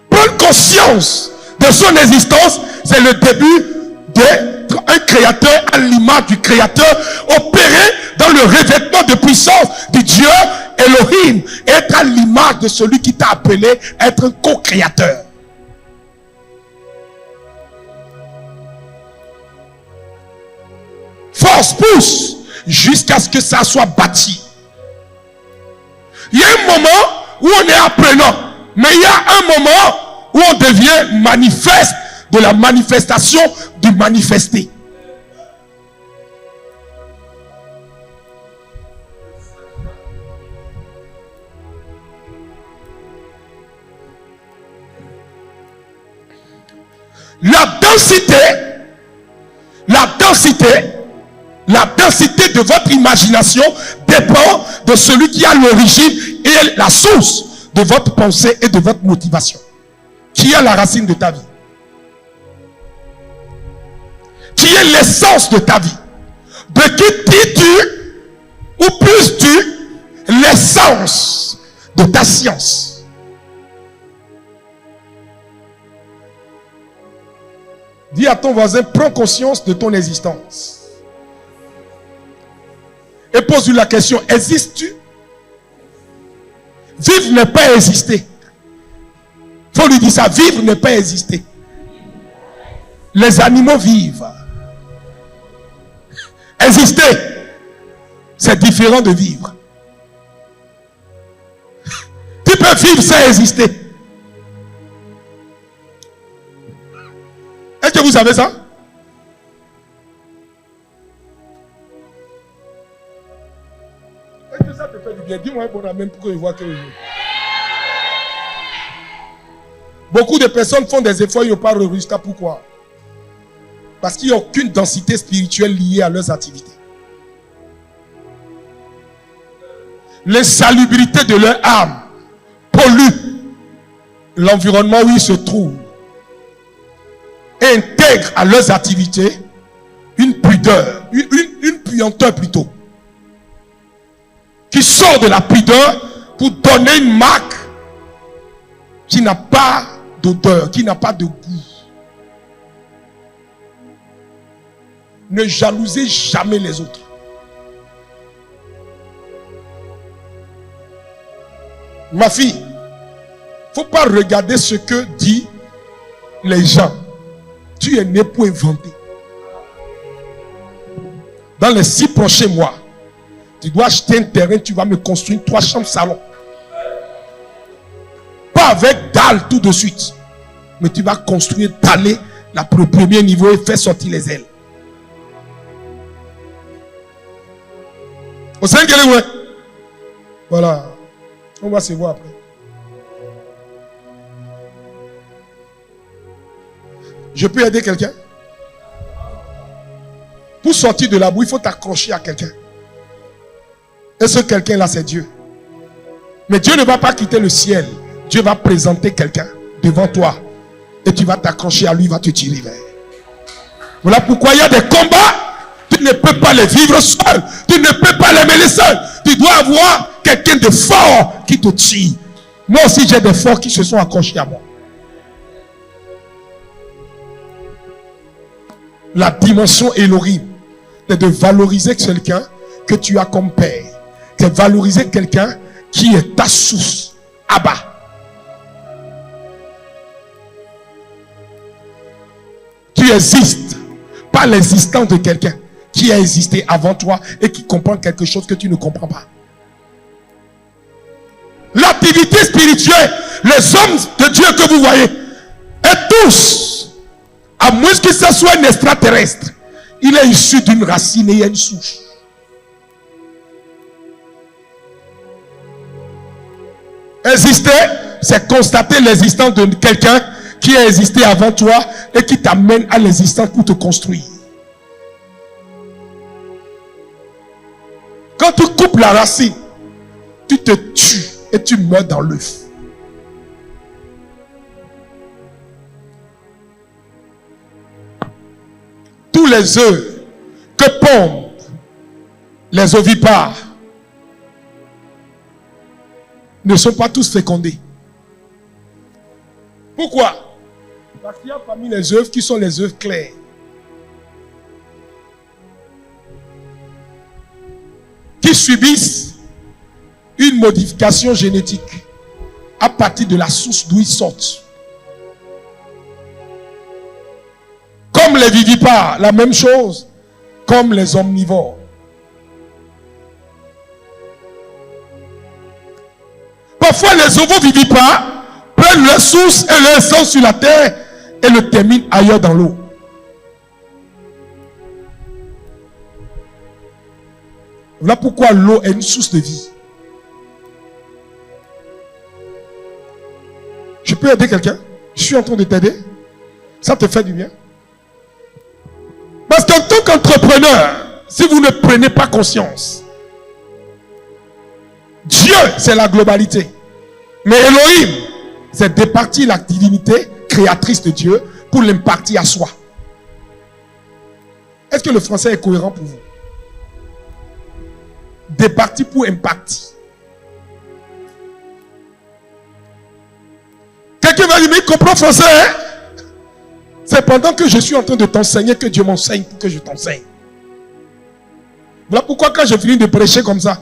S1: Prendre conscience de son existence, c'est le début d'un créateur à l'image du créateur, opérer dans le revêtement de puissance du Dieu Elohim, être à l'image de celui qui t'a appelé à être un co-créateur. Force, pousse jusqu'à ce que ça soit bâti. Il y a un moment où on est apprenant, mais il y a un moment où on devient manifeste de la manifestation du manifesté. La densité de votre imagination dépend de celui qui a l'origine et la source de votre pensée et de votre motivation. Qui est la racine de ta vie? Qui est l'essence de ta vie? De qui dis-tu, ou plus-tu, l'essence de ta science? Dis à ton voisin, prends conscience de ton existence. Et pose-lui la question, existes-tu? Vivre n'est pas exister. Il faut lui dire ça, vivre n'est pas exister. Les animaux vivent. Exister, c'est différent de vivre. Tu peux vivre sans exister. Est-ce que vous savez ça? Est-ce que ça te fait du bien? Dis-moi un bon amen pour que je vois que... Beaucoup de personnes font des efforts et n'ont pas de résultat. Pourquoi? Parce qu'il n'y a aucune densité spirituelle liée à leurs activités. L'insalubrité de leur âme pollue l'environnement où ils se trouvent et intègre à leurs activités une pudeur, une puanteur plutôt, qui sort de la pudeur pour donner une marque qui n'a pas d'odeur, qui n'a pas de goût. Ne jalousez jamais les autres. Ma fille, il ne faut pas regarder ce que disent les gens. Tu es né pour inventer. Dans les 6 prochains mois, tu dois acheter un terrain, tu vas me construire 3 chambres salon. Pas avec dalle tout de suite. Mais tu vas construire, daller le premier niveau et faire sortir les ailes. Au sein de ouais. Voilà. On va se voir après. Je peux aider quelqu'un? Pour sortir de la boue, il faut t'accrocher à quelqu'un. Et ce quelqu'un-là, c'est Dieu. Mais Dieu ne va pas quitter le ciel. Dieu va présenter quelqu'un devant toi. Et tu vas t'accrocher à lui, il va te tirer vers. Voilà pourquoi il y a des combats. Tu ne peux pas les vivre seul. Tu ne peux pas les mener seul. Tu dois avoir quelqu'un de fort qui te tire. Moi aussi, j'ai des forts qui se sont accrochés à moi. La dimension Elohim, c'est de valoriser quelqu'un que tu as comme père. C'est valoriser quelqu'un qui est ta source. Abba. Tu existes. Pas l'existence de quelqu'un qui a existé avant toi et qui comprend quelque chose que tu ne comprends pas. L'activité spirituelle, les hommes de Dieu que vous voyez, Et tous, à moins que ce soit un extraterrestre, il est issu d'une racine et il y a une souche. Exister, c'est constater l'existence de quelqu'un qui a existé avant toi et qui t'amène à l'existence pour te construire. Quand tu coupes la racine, tu te tues et tu meurs dans l'œuf. Tous les œufs que pondent les ovipares ne sont pas tous fécondés. Pourquoi? Parce qu'il y a parmi les œufs qui sont les œufs clairs. Qui subissent une modification génétique à partir de la source d'où ils sortent. Comme les vivipares, la même chose, comme les omnivores. Parfois, les ovovivipares prennent leur source et leur essence sur la terre et le terminent ailleurs dans l'eau. Voilà pourquoi l'eau est une source de vie. Je peux aider quelqu'un? Je suis en train de t'aider. Ça te fait du bien. Parce qu'en tant qu'entrepreneur, si vous ne prenez pas conscience, Dieu, c'est la globalité. Mais Elohim, c'est départir la divinité créatrice de Dieu pour l'impartir à soi. Est-ce que le français est cohérent pour vous? Départir pour impartir. Quelqu'un va dire, mais il comprend français, hein? C'est pendant que je suis en train de t'enseigner que Dieu m'enseigne pour que je t'enseigne. Voilà pourquoi quand je finis de prêcher comme ça,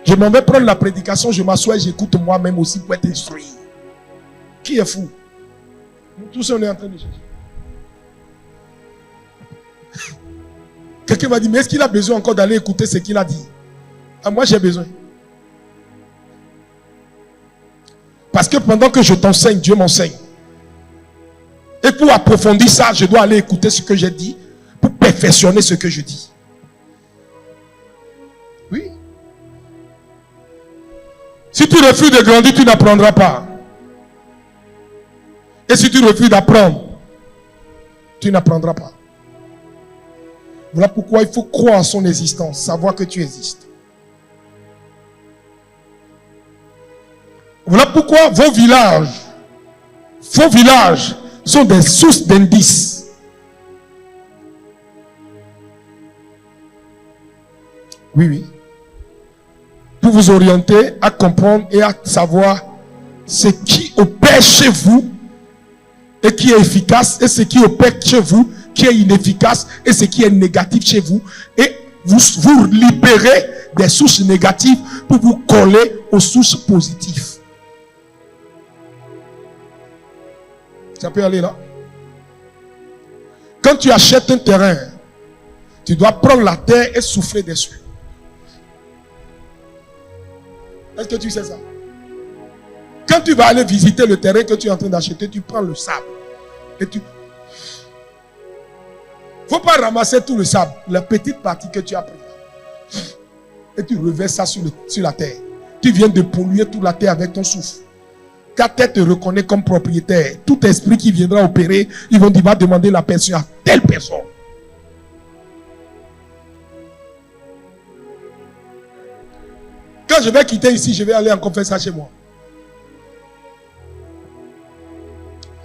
S1: je m'en vais prendre la prédication, je m'assois et j'écoute moi-même aussi pour être instruit. Qui est fou? Nous tous on est en train de chercher. Quelqu'un va dire, mais est-ce qu'il a besoin encore d'aller écouter ce qu'il a dit? Ah, moi j'ai besoin. Parce que pendant que je t'enseigne, Dieu m'enseigne. Et pour approfondir ça, je dois aller écouter ce que j'ai dit pour perfectionner ce que je dis. Oui. Si tu refuses de grandir, tu n'apprendras pas. Et si tu refuses d'apprendre, tu n'apprendras pas. Voilà pourquoi il faut croire en son existence, savoir que tu existes. Voilà pourquoi vos villages sont des sources d'indices. Oui, oui. Pour vous orienter à comprendre et à savoir ce qui opère chez vous et qui est efficace et ce qui opère chez vous qui est inefficace et ce qui est négatif chez vous. Et vous libérez des sources négatives pour vous coller aux sources positives. Ça peut aller là. Quand tu achètes un terrain, tu dois prendre la terre et souffler dessus. Est-ce que tu sais ça? Quand tu vas aller visiter le terrain que tu es en train d'acheter, tu prends le sable. Et tu... faut pas ramasser tout le sable, la petite partie que tu as prise. Et tu reverses ça sur la terre. Tu viens de polluer toute la terre avec ton souffle. Ta tête te reconnaît comme propriétaire. Tout esprit qui viendra opérer, il va demander la pension à telle personne. Quand je vais quitter ici, je vais aller encore faire ça chez moi.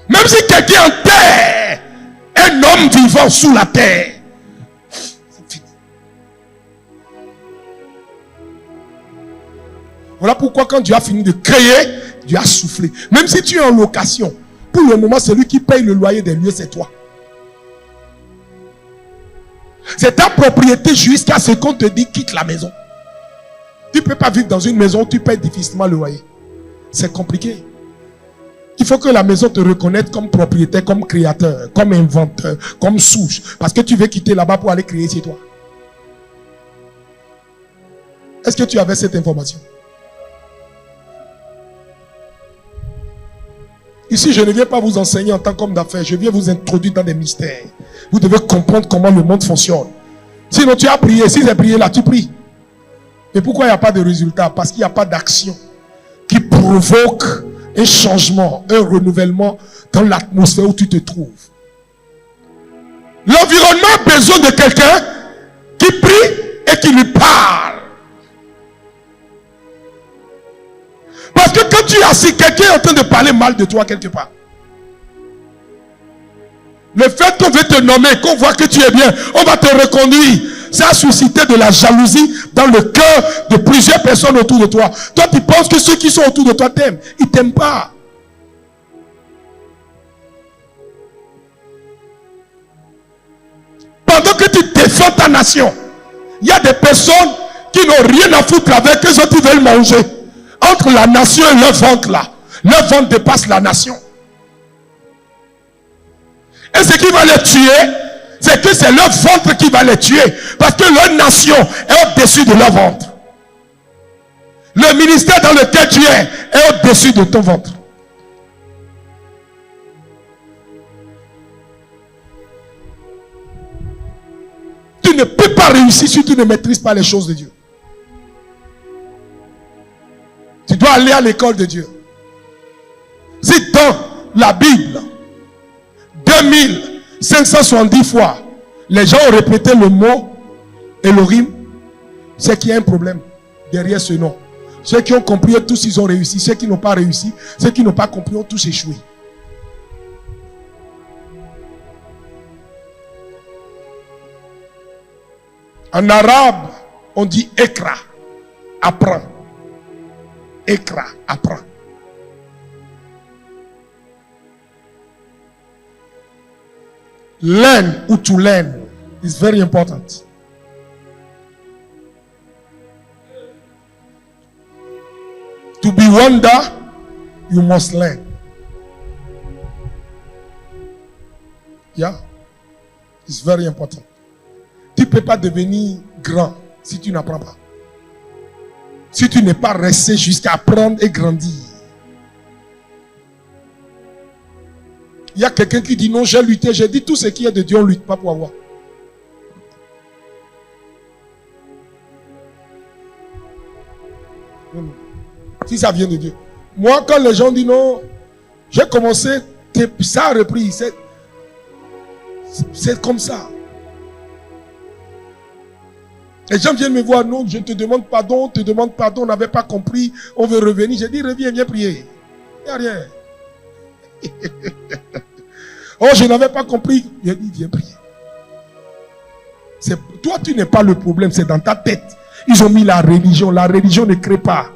S1: Même si quelqu'un enterre un homme vivant sous la terre, c'est fini. Voilà pourquoi quand Dieu a fini de créer, Dieu a soufflé. Même si tu es en location, pour le moment, celui qui paye le loyer des lieux, c'est toi. C'est ta propriété jusqu'à ce qu'on te dit quitte la maison. Tu ne peux pas vivre dans une maison où tu payes difficilement le loyer. C'est compliqué. Il faut que la maison te reconnaisse comme propriétaire, comme créateur, comme inventeur, comme souche. Parce que tu veux quitter là-bas pour aller créer chez toi. Est-ce que tu avais cette information? Ici, je ne viens pas vous enseigner en tant qu'homme d'affaires. Je viens vous introduire dans des mystères. Vous devez comprendre comment le monde fonctionne. Sinon, tu as prié. Si j'ai prié là, tu pries. Mais pourquoi il n'y a pas de résultat? Parce qu'il n'y a pas d'action qui provoque un changement, un renouvellement dans l'atmosphère où tu te trouves. L'environnement a besoin de quelqu'un qui prie et qui lui parle. Parce que quand tu es assis, quelqu'un est en train de parler mal de toi quelque part. Le fait qu'on veut te nommer, qu'on voit que tu es bien, on va te reconduire. Ça a suscité de la jalousie dans le cœur de plusieurs personnes autour de toi. Toi, tu penses que ceux qui sont autour de toi t'aiment. Ils ne t'aiment pas. Pendant que tu défends ta nation, il y a des personnes qui n'ont rien à foutre avec eux autres qui veulent manger. Entre la nation et leur ventre là, leur ventre dépasse la nation. Et ce qui va les tuer, c'est que c'est leur ventre qui va les tuer. Parce que leur nation est au-dessus de leur ventre. Le ministère dans lequel tu es est au-dessus de ton ventre. Tu ne peux pas réussir si tu ne maîtrises pas les choses de Dieu. Tu dois aller à l'école de Dieu. Si dans la Bible, 2570 fois, les gens ont répété le mot Elohim, c'est qu'il y a un problème derrière ce nom. Ceux qui ont compris, tous ils ont réussi. Ceux qui n'ont pas réussi, ceux qui n'ont pas compris ont tous échoué. En arabe, on dit Ekra, apprends. Ekra, apprends. Learn ou to learn is very important. To be wonder, you must learn. Yeah, it's very important. Tu ne peux pas devenir grand si tu n'apprends pas. Si tu n'es pas resté jusqu'à apprendre et grandir. Il y a quelqu'un qui dit non, j'ai lutté. J'ai dit tout ce qui est de Dieu, on ne lutte pas pour avoir. Si ça vient de Dieu. Moi, quand les gens disent non, j'ai commencé, ça a repris. C'est comme ça. Les gens viennent me voir, non, je te demande pardon, on n'avait pas compris, on veut revenir. J'ai dit, reviens, viens prier. Il n'y a rien. Oh, je n'avais pas compris. J'ai dit, viens prier. Toi, tu n'es pas le problème, c'est dans ta tête. Ils ont mis la religion. La religion ne crée pas.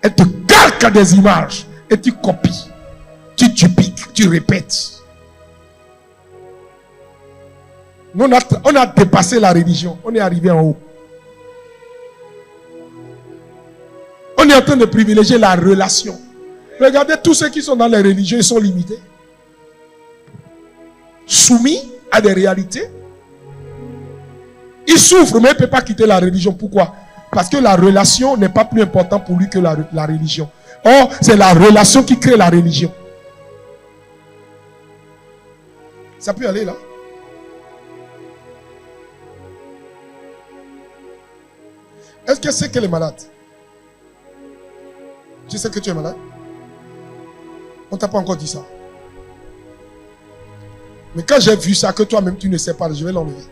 S1: Elle te calque à des images et tu copies. Tu dupliques, tu répètes. Nous, on a dépassé la religion. On est arrivé en haut. On est en train de privilégier la relation. Regardez, tous ceux qui sont dans les religions, ils sont limités. Soumis à des réalités. Ils souffrent, mais ils ne peuvent pas quitter la religion. Pourquoi? Parce que la relation n'est pas plus importante pour lui que la religion. Or, c'est la relation qui crée la religion. Ça peut aller là? Est-ce que c'est qu'elle est malade? Tu sais que tu es malade? On ne t'a pas encore dit ça. Mais quand j'ai vu ça, que toi-même tu ne sais pas, je vais l'enlever.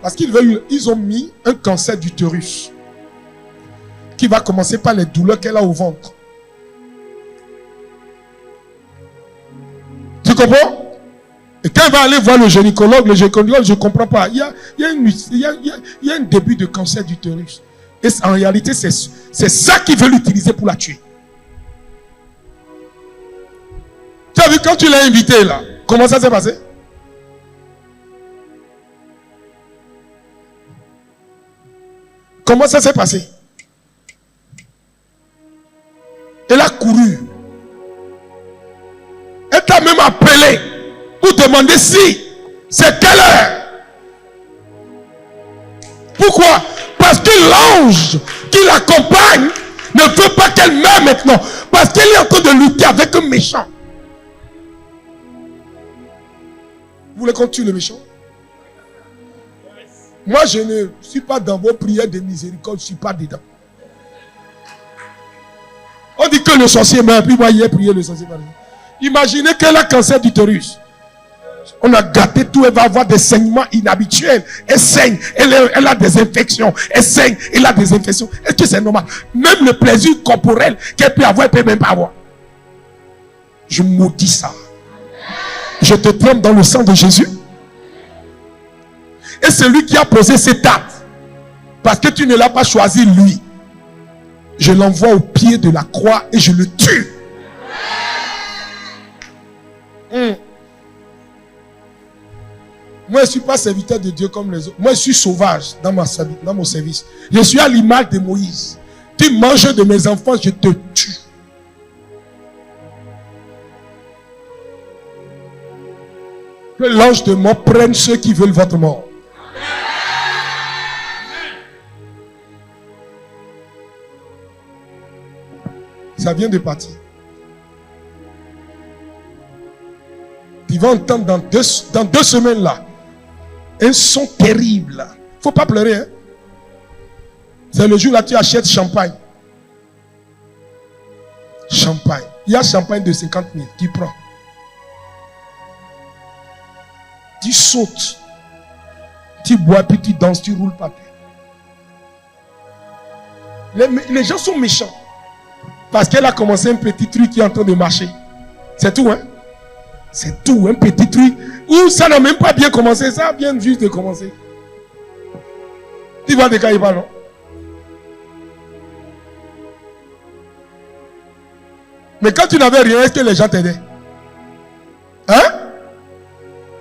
S1: Parce qu'ils ont mis un cancer d'utérus qui va commencer par les douleurs qu'elle a au ventre. Tu comprends? Et quand elle va aller voir le gynécologue, je ne comprends pas. Il y a un début de cancer d'utérus. Et en réalité, c'est ça qui veut l'utiliser pour la tuer. Tu as vu quand tu l'as invité là, comment ça s'est passé? Comment ça s'est passé? Elle a couru. Elle t'a même appelé pour demander si c'est quelle heure. Pourquoi? Parce que l'ange qui l'accompagne ne veut pas qu'elle meure maintenant. Parce qu'elle est en train de lutter avec un méchant. Vous voulez qu'on tue le méchant? Moi, je ne suis pas dans vos prières de miséricorde, je ne suis pas dedans. On dit que le sorcier meurt, puis moi, hier, prié le sorcier meurt. Imaginez qu'elle a cancer d'utérus. On a gâté tout, elle va avoir des saignements inhabituels. Elle saigne, elle a des infections. Elle saigne, elle a des infections. Est-ce que c'est normal? Même le plaisir corporel qu'elle peut avoir, elle ne peut même pas avoir. Je maudis ça. Je te trempe dans le sang de Jésus. Et c'est lui qui a posé cet acte. Parce que tu ne l'as pas choisi lui. Je l'envoie au pied de la croix et je le tue. Moi, je ne suis pas serviteur de Dieu comme les autres. Moi, je suis sauvage dans mon service. Je suis à l'image de Moïse. Tu manges de mes enfants, je te tue. Que l'ange de mort prenne ceux qui veulent votre mort. Ça vient de partir. Tu vas entendre dans deux semaines là un son terrible. Il ne faut pas pleurer. Hein? C'est le jour là tu achètes champagne. Champagne. Il y a champagne de 50 000. Tu prends. Tu sautes. Tu bois, puis tu danses, tu roules par terre. Les gens sont méchants. Parce qu'elle a commencé un petit truc qui est en train de marcher. C'est tout, hein? C'est tout, un petit truc. Ou ça n'a même pas bien commencé, ça vient juste de commencer. Tu vois de quoi il parle, non? Mais quand tu n'avais rien, est-ce que les gens t'aidaient? Hein?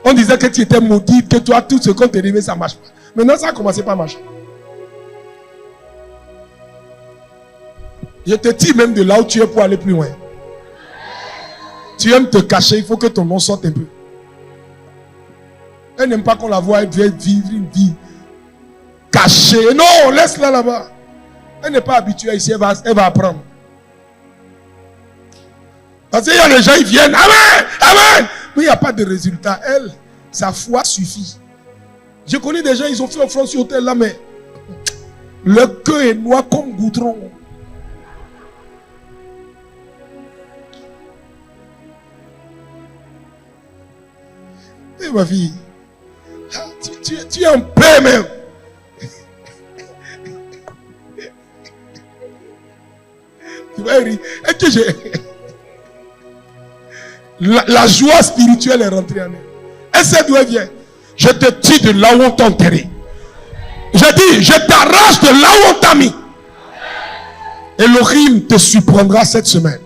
S1: On disait que tu étais maudit, que toi, tout ce qu'on te dit, ça ne marche pas. Maintenant, ça a commencé par marcher. Je te tire même de là où tu es pour aller plus loin. Tu aimes te cacher, il faut que ton nom sorte un peu. Elle n'aime pas qu'on la voie, elle veut vivre une vie cachée. Non, laisse-la là-bas. Elle n'est pas habituée ici, elle va apprendre. Parce qu'il y a des gens, ils viennent, amen, amen. Mais il n'y a pas de résultat. Elle, sa foi suffit. Je connais des gens, ils ont fait offrande sur l'autel là, mais le cœur est noir comme goudron. Et ma fille, tu es en paix même. Tu vas rire. Est-ce que la joie spirituelle est rentrée en elle. Elle sait d'où elle vient. Je te tire de là où on t'a enterré. Je dis, je t'arrache de là où on t'a mis. Elohim te surprendra cette semaine.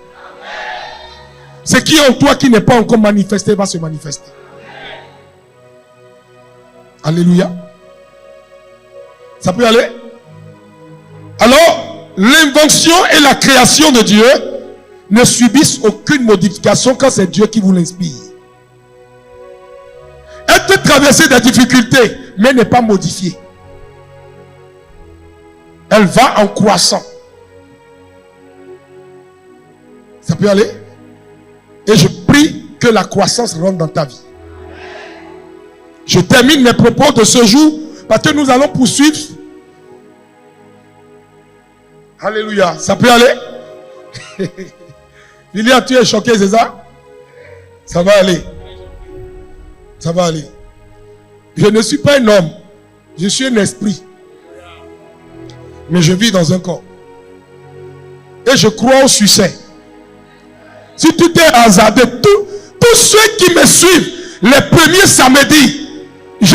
S1: Ce qui est en toi qui n'est pas encore manifesté va se manifester. Alléluia. Ça peut aller? Alors, l'invention et la création de Dieu ne subissent aucune modification quand c'est Dieu qui vous l'inspire. Elle peut traverser des difficultés, mais n'est pas modifiée. Elle va en croissant. Ça peut aller? Et je prie que la croissance rentre dans ta vie. Je termine mes propos de ce jour parce que nous allons poursuivre. Alléluia. Ça peut aller? William, tu es choqué, c'est ça? Ça va aller. Ça va aller. Je ne suis pas un homme. Je suis un esprit. Mais je vis dans un corps. Et je crois au succès. Si tu t'es hasardé, tous ceux qui me suivent, les premiers samedis, je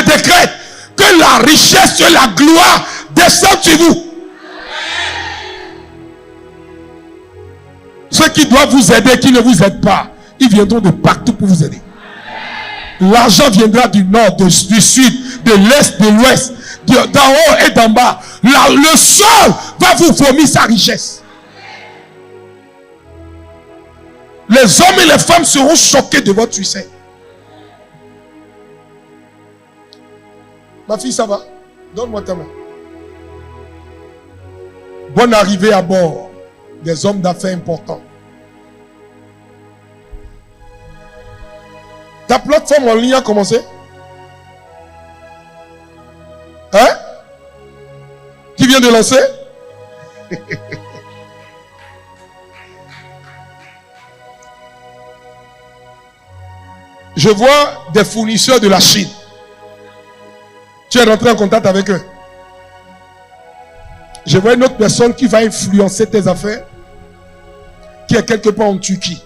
S1: décrète que la richesse et la gloire descendent sur vous. Ceux qui doivent vous aider, qui ne vous aident pas, ils viendront de partout pour vous aider. L'argent viendra du nord, du sud, de l'est, de l'ouest, d'en haut et d'en bas. Le sol va vous vomir sa richesse. Les hommes et les femmes seront choqués de votre succès. Ma fille, ça va? Donne-moi ta main. Bonne arrivée à bord. Des hommes d'affaires importants. Ta plateforme en ligne a commencé? Hein? Tu viens de lancer? Je vois des fournisseurs de la Chine. Tu es rentré en contact avec eux. Je vois une autre personne qui va influencer tes affaires, qui est quelque part en Turquie.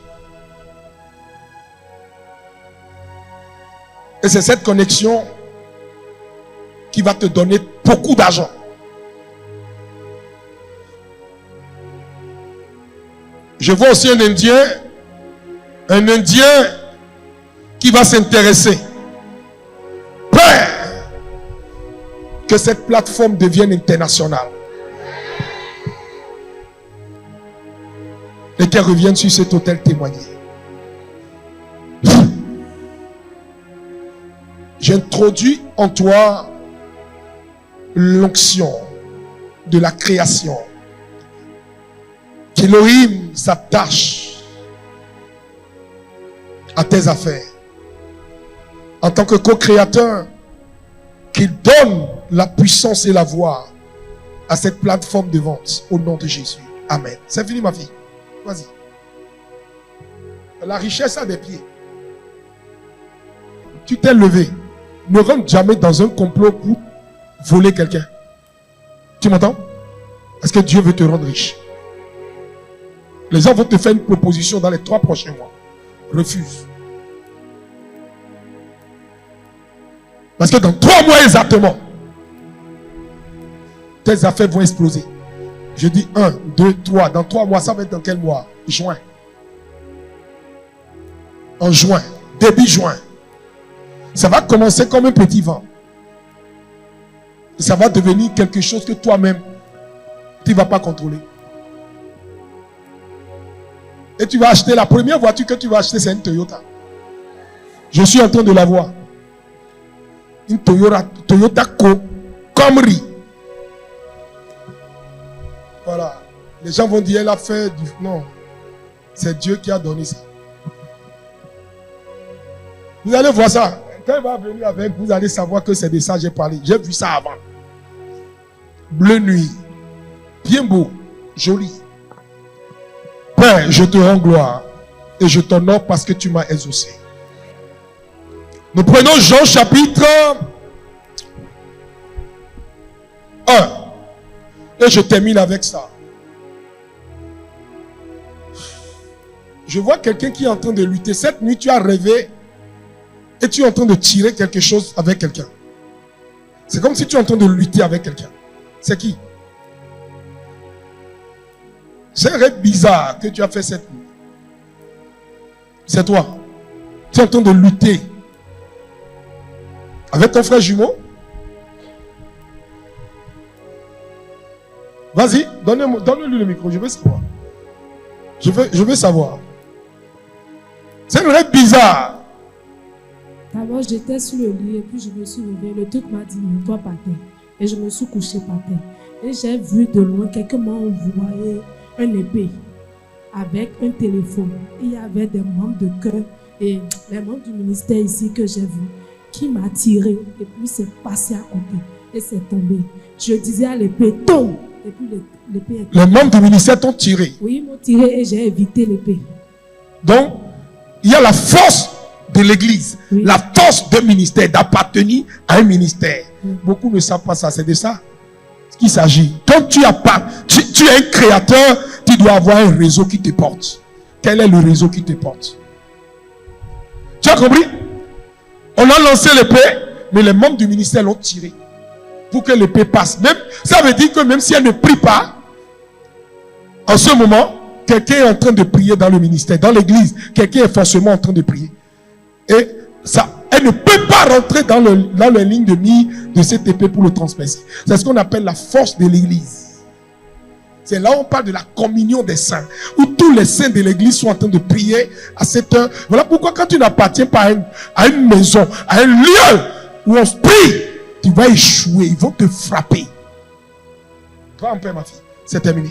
S1: Et c'est cette connexion qui va te donner beaucoup d'argent. Je vois aussi un Indien qui va s'intéresser. Père, que cette plateforme devienne internationale. Et qu'elle revienne sur cet hôtel témoigner. J'introduis en toi l'onction de la création. Qu'Élohim s'attache à tes affaires. En tant que co-créateur, qu'il donne la puissance et la voix à cette plateforme de vente au nom de Jésus. Amen. C'est fini, ma fille. Vas-y. La richesse a des pieds. Tu t'es levé. Ne rentre jamais dans un complot pour voler quelqu'un. Tu m'entends? Est-ce que Dieu veut te rendre riche? Les gens vont te faire une proposition dans les 3 prochains mois. Refuse. Parce que dans 3 mois exactement, tes affaires vont exploser. Je dis 1, 2, 3. Dans 3 mois, ça va être dans quel mois? Juin. En juin. Début juin. Ça va commencer comme un petit vent. Ça va devenir quelque chose que toi-même, tu ne vas pas contrôler. Et tu vas acheter, la première voiture que tu vas acheter, c'est une Toyota. Je suis en train de la voir. Une Toyota Camry. Voilà. Les gens vont dire, elle a fait du... Non. C'est Dieu qui a donné ça. Vous allez voir ça. Quand il va venir avec, vous allez savoir que c'est de ça que j'ai parlé. J'ai vu ça avant. Bleu nuit. Bien beau. Joli. Père, je te rends gloire. Et je t'honore parce que tu m'as exaucé. Nous prenons Jean chapitre 1. Et je termine avec ça. Je vois quelqu'un qui est en train de lutter. Cette nuit, tu as rêvé et tu es en train de tirer quelque chose avec quelqu'un. C'est comme si tu es en train de lutter avec quelqu'un. C'est qui? C'est un rêve bizarre que tu as fait cette nuit. C'est toi. Tu es en train de lutter avec ton frère jumeau. Vas-y, donne-lui le micro, je veux savoir. Je veux savoir. C'est un rêve bizarre.
S3: D'abord, j'étais sur le lit et puis je me suis levée. Le truc m'a dit, mets-toi par terre. Et je me suis couché par terre. Et j'ai vu de loin, quelqu'un m'a envoyé un épée avec un téléphone. Il y avait des membres de cœur et les membres du ministère ici que j'ai vu qui m'a tiré et puis c'est passé à côté et c'est tombé. Je disais à l'épée, tombe! Et puis l'épée est tombée.
S1: Les membres du ministère t'ont tiré.
S3: Oui, ils m'ont tiré et j'ai évité l'épée.
S1: Donc, il y a la force de l'église,
S3: Oui.
S1: la force d'un ministère, d'appartenir à un ministère. Beaucoup ne savent pas ça, c'est de ça qu'il s'agit. Quand tu es un créateur, tu dois avoir un réseau qui te porte. Quel est le réseau qui te porte? Tu as compris? On a lancé l'épée, mais les membres du ministère l'ont tiré pour que l'épée passe. Même, ça veut dire que même si elle ne prie pas, en ce moment, quelqu'un est en train de prier dans le ministère, dans l'église. Quelqu'un est forcément en train de prier. Et ça, elle ne peut pas rentrer dans la ligne de mire de cette épée pour le transpercer. C'est ce qu'on appelle la force de l'église. C'est là où on parle de la communion des saints, où tous les saints de l'église sont en train de prier à cette heure. Voilà pourquoi quand tu n'appartiens pas à une maison, à un lieu où on se prie, tu vas échouer, ils vont te frapper. Va en paix, ma fille. C'est terminé.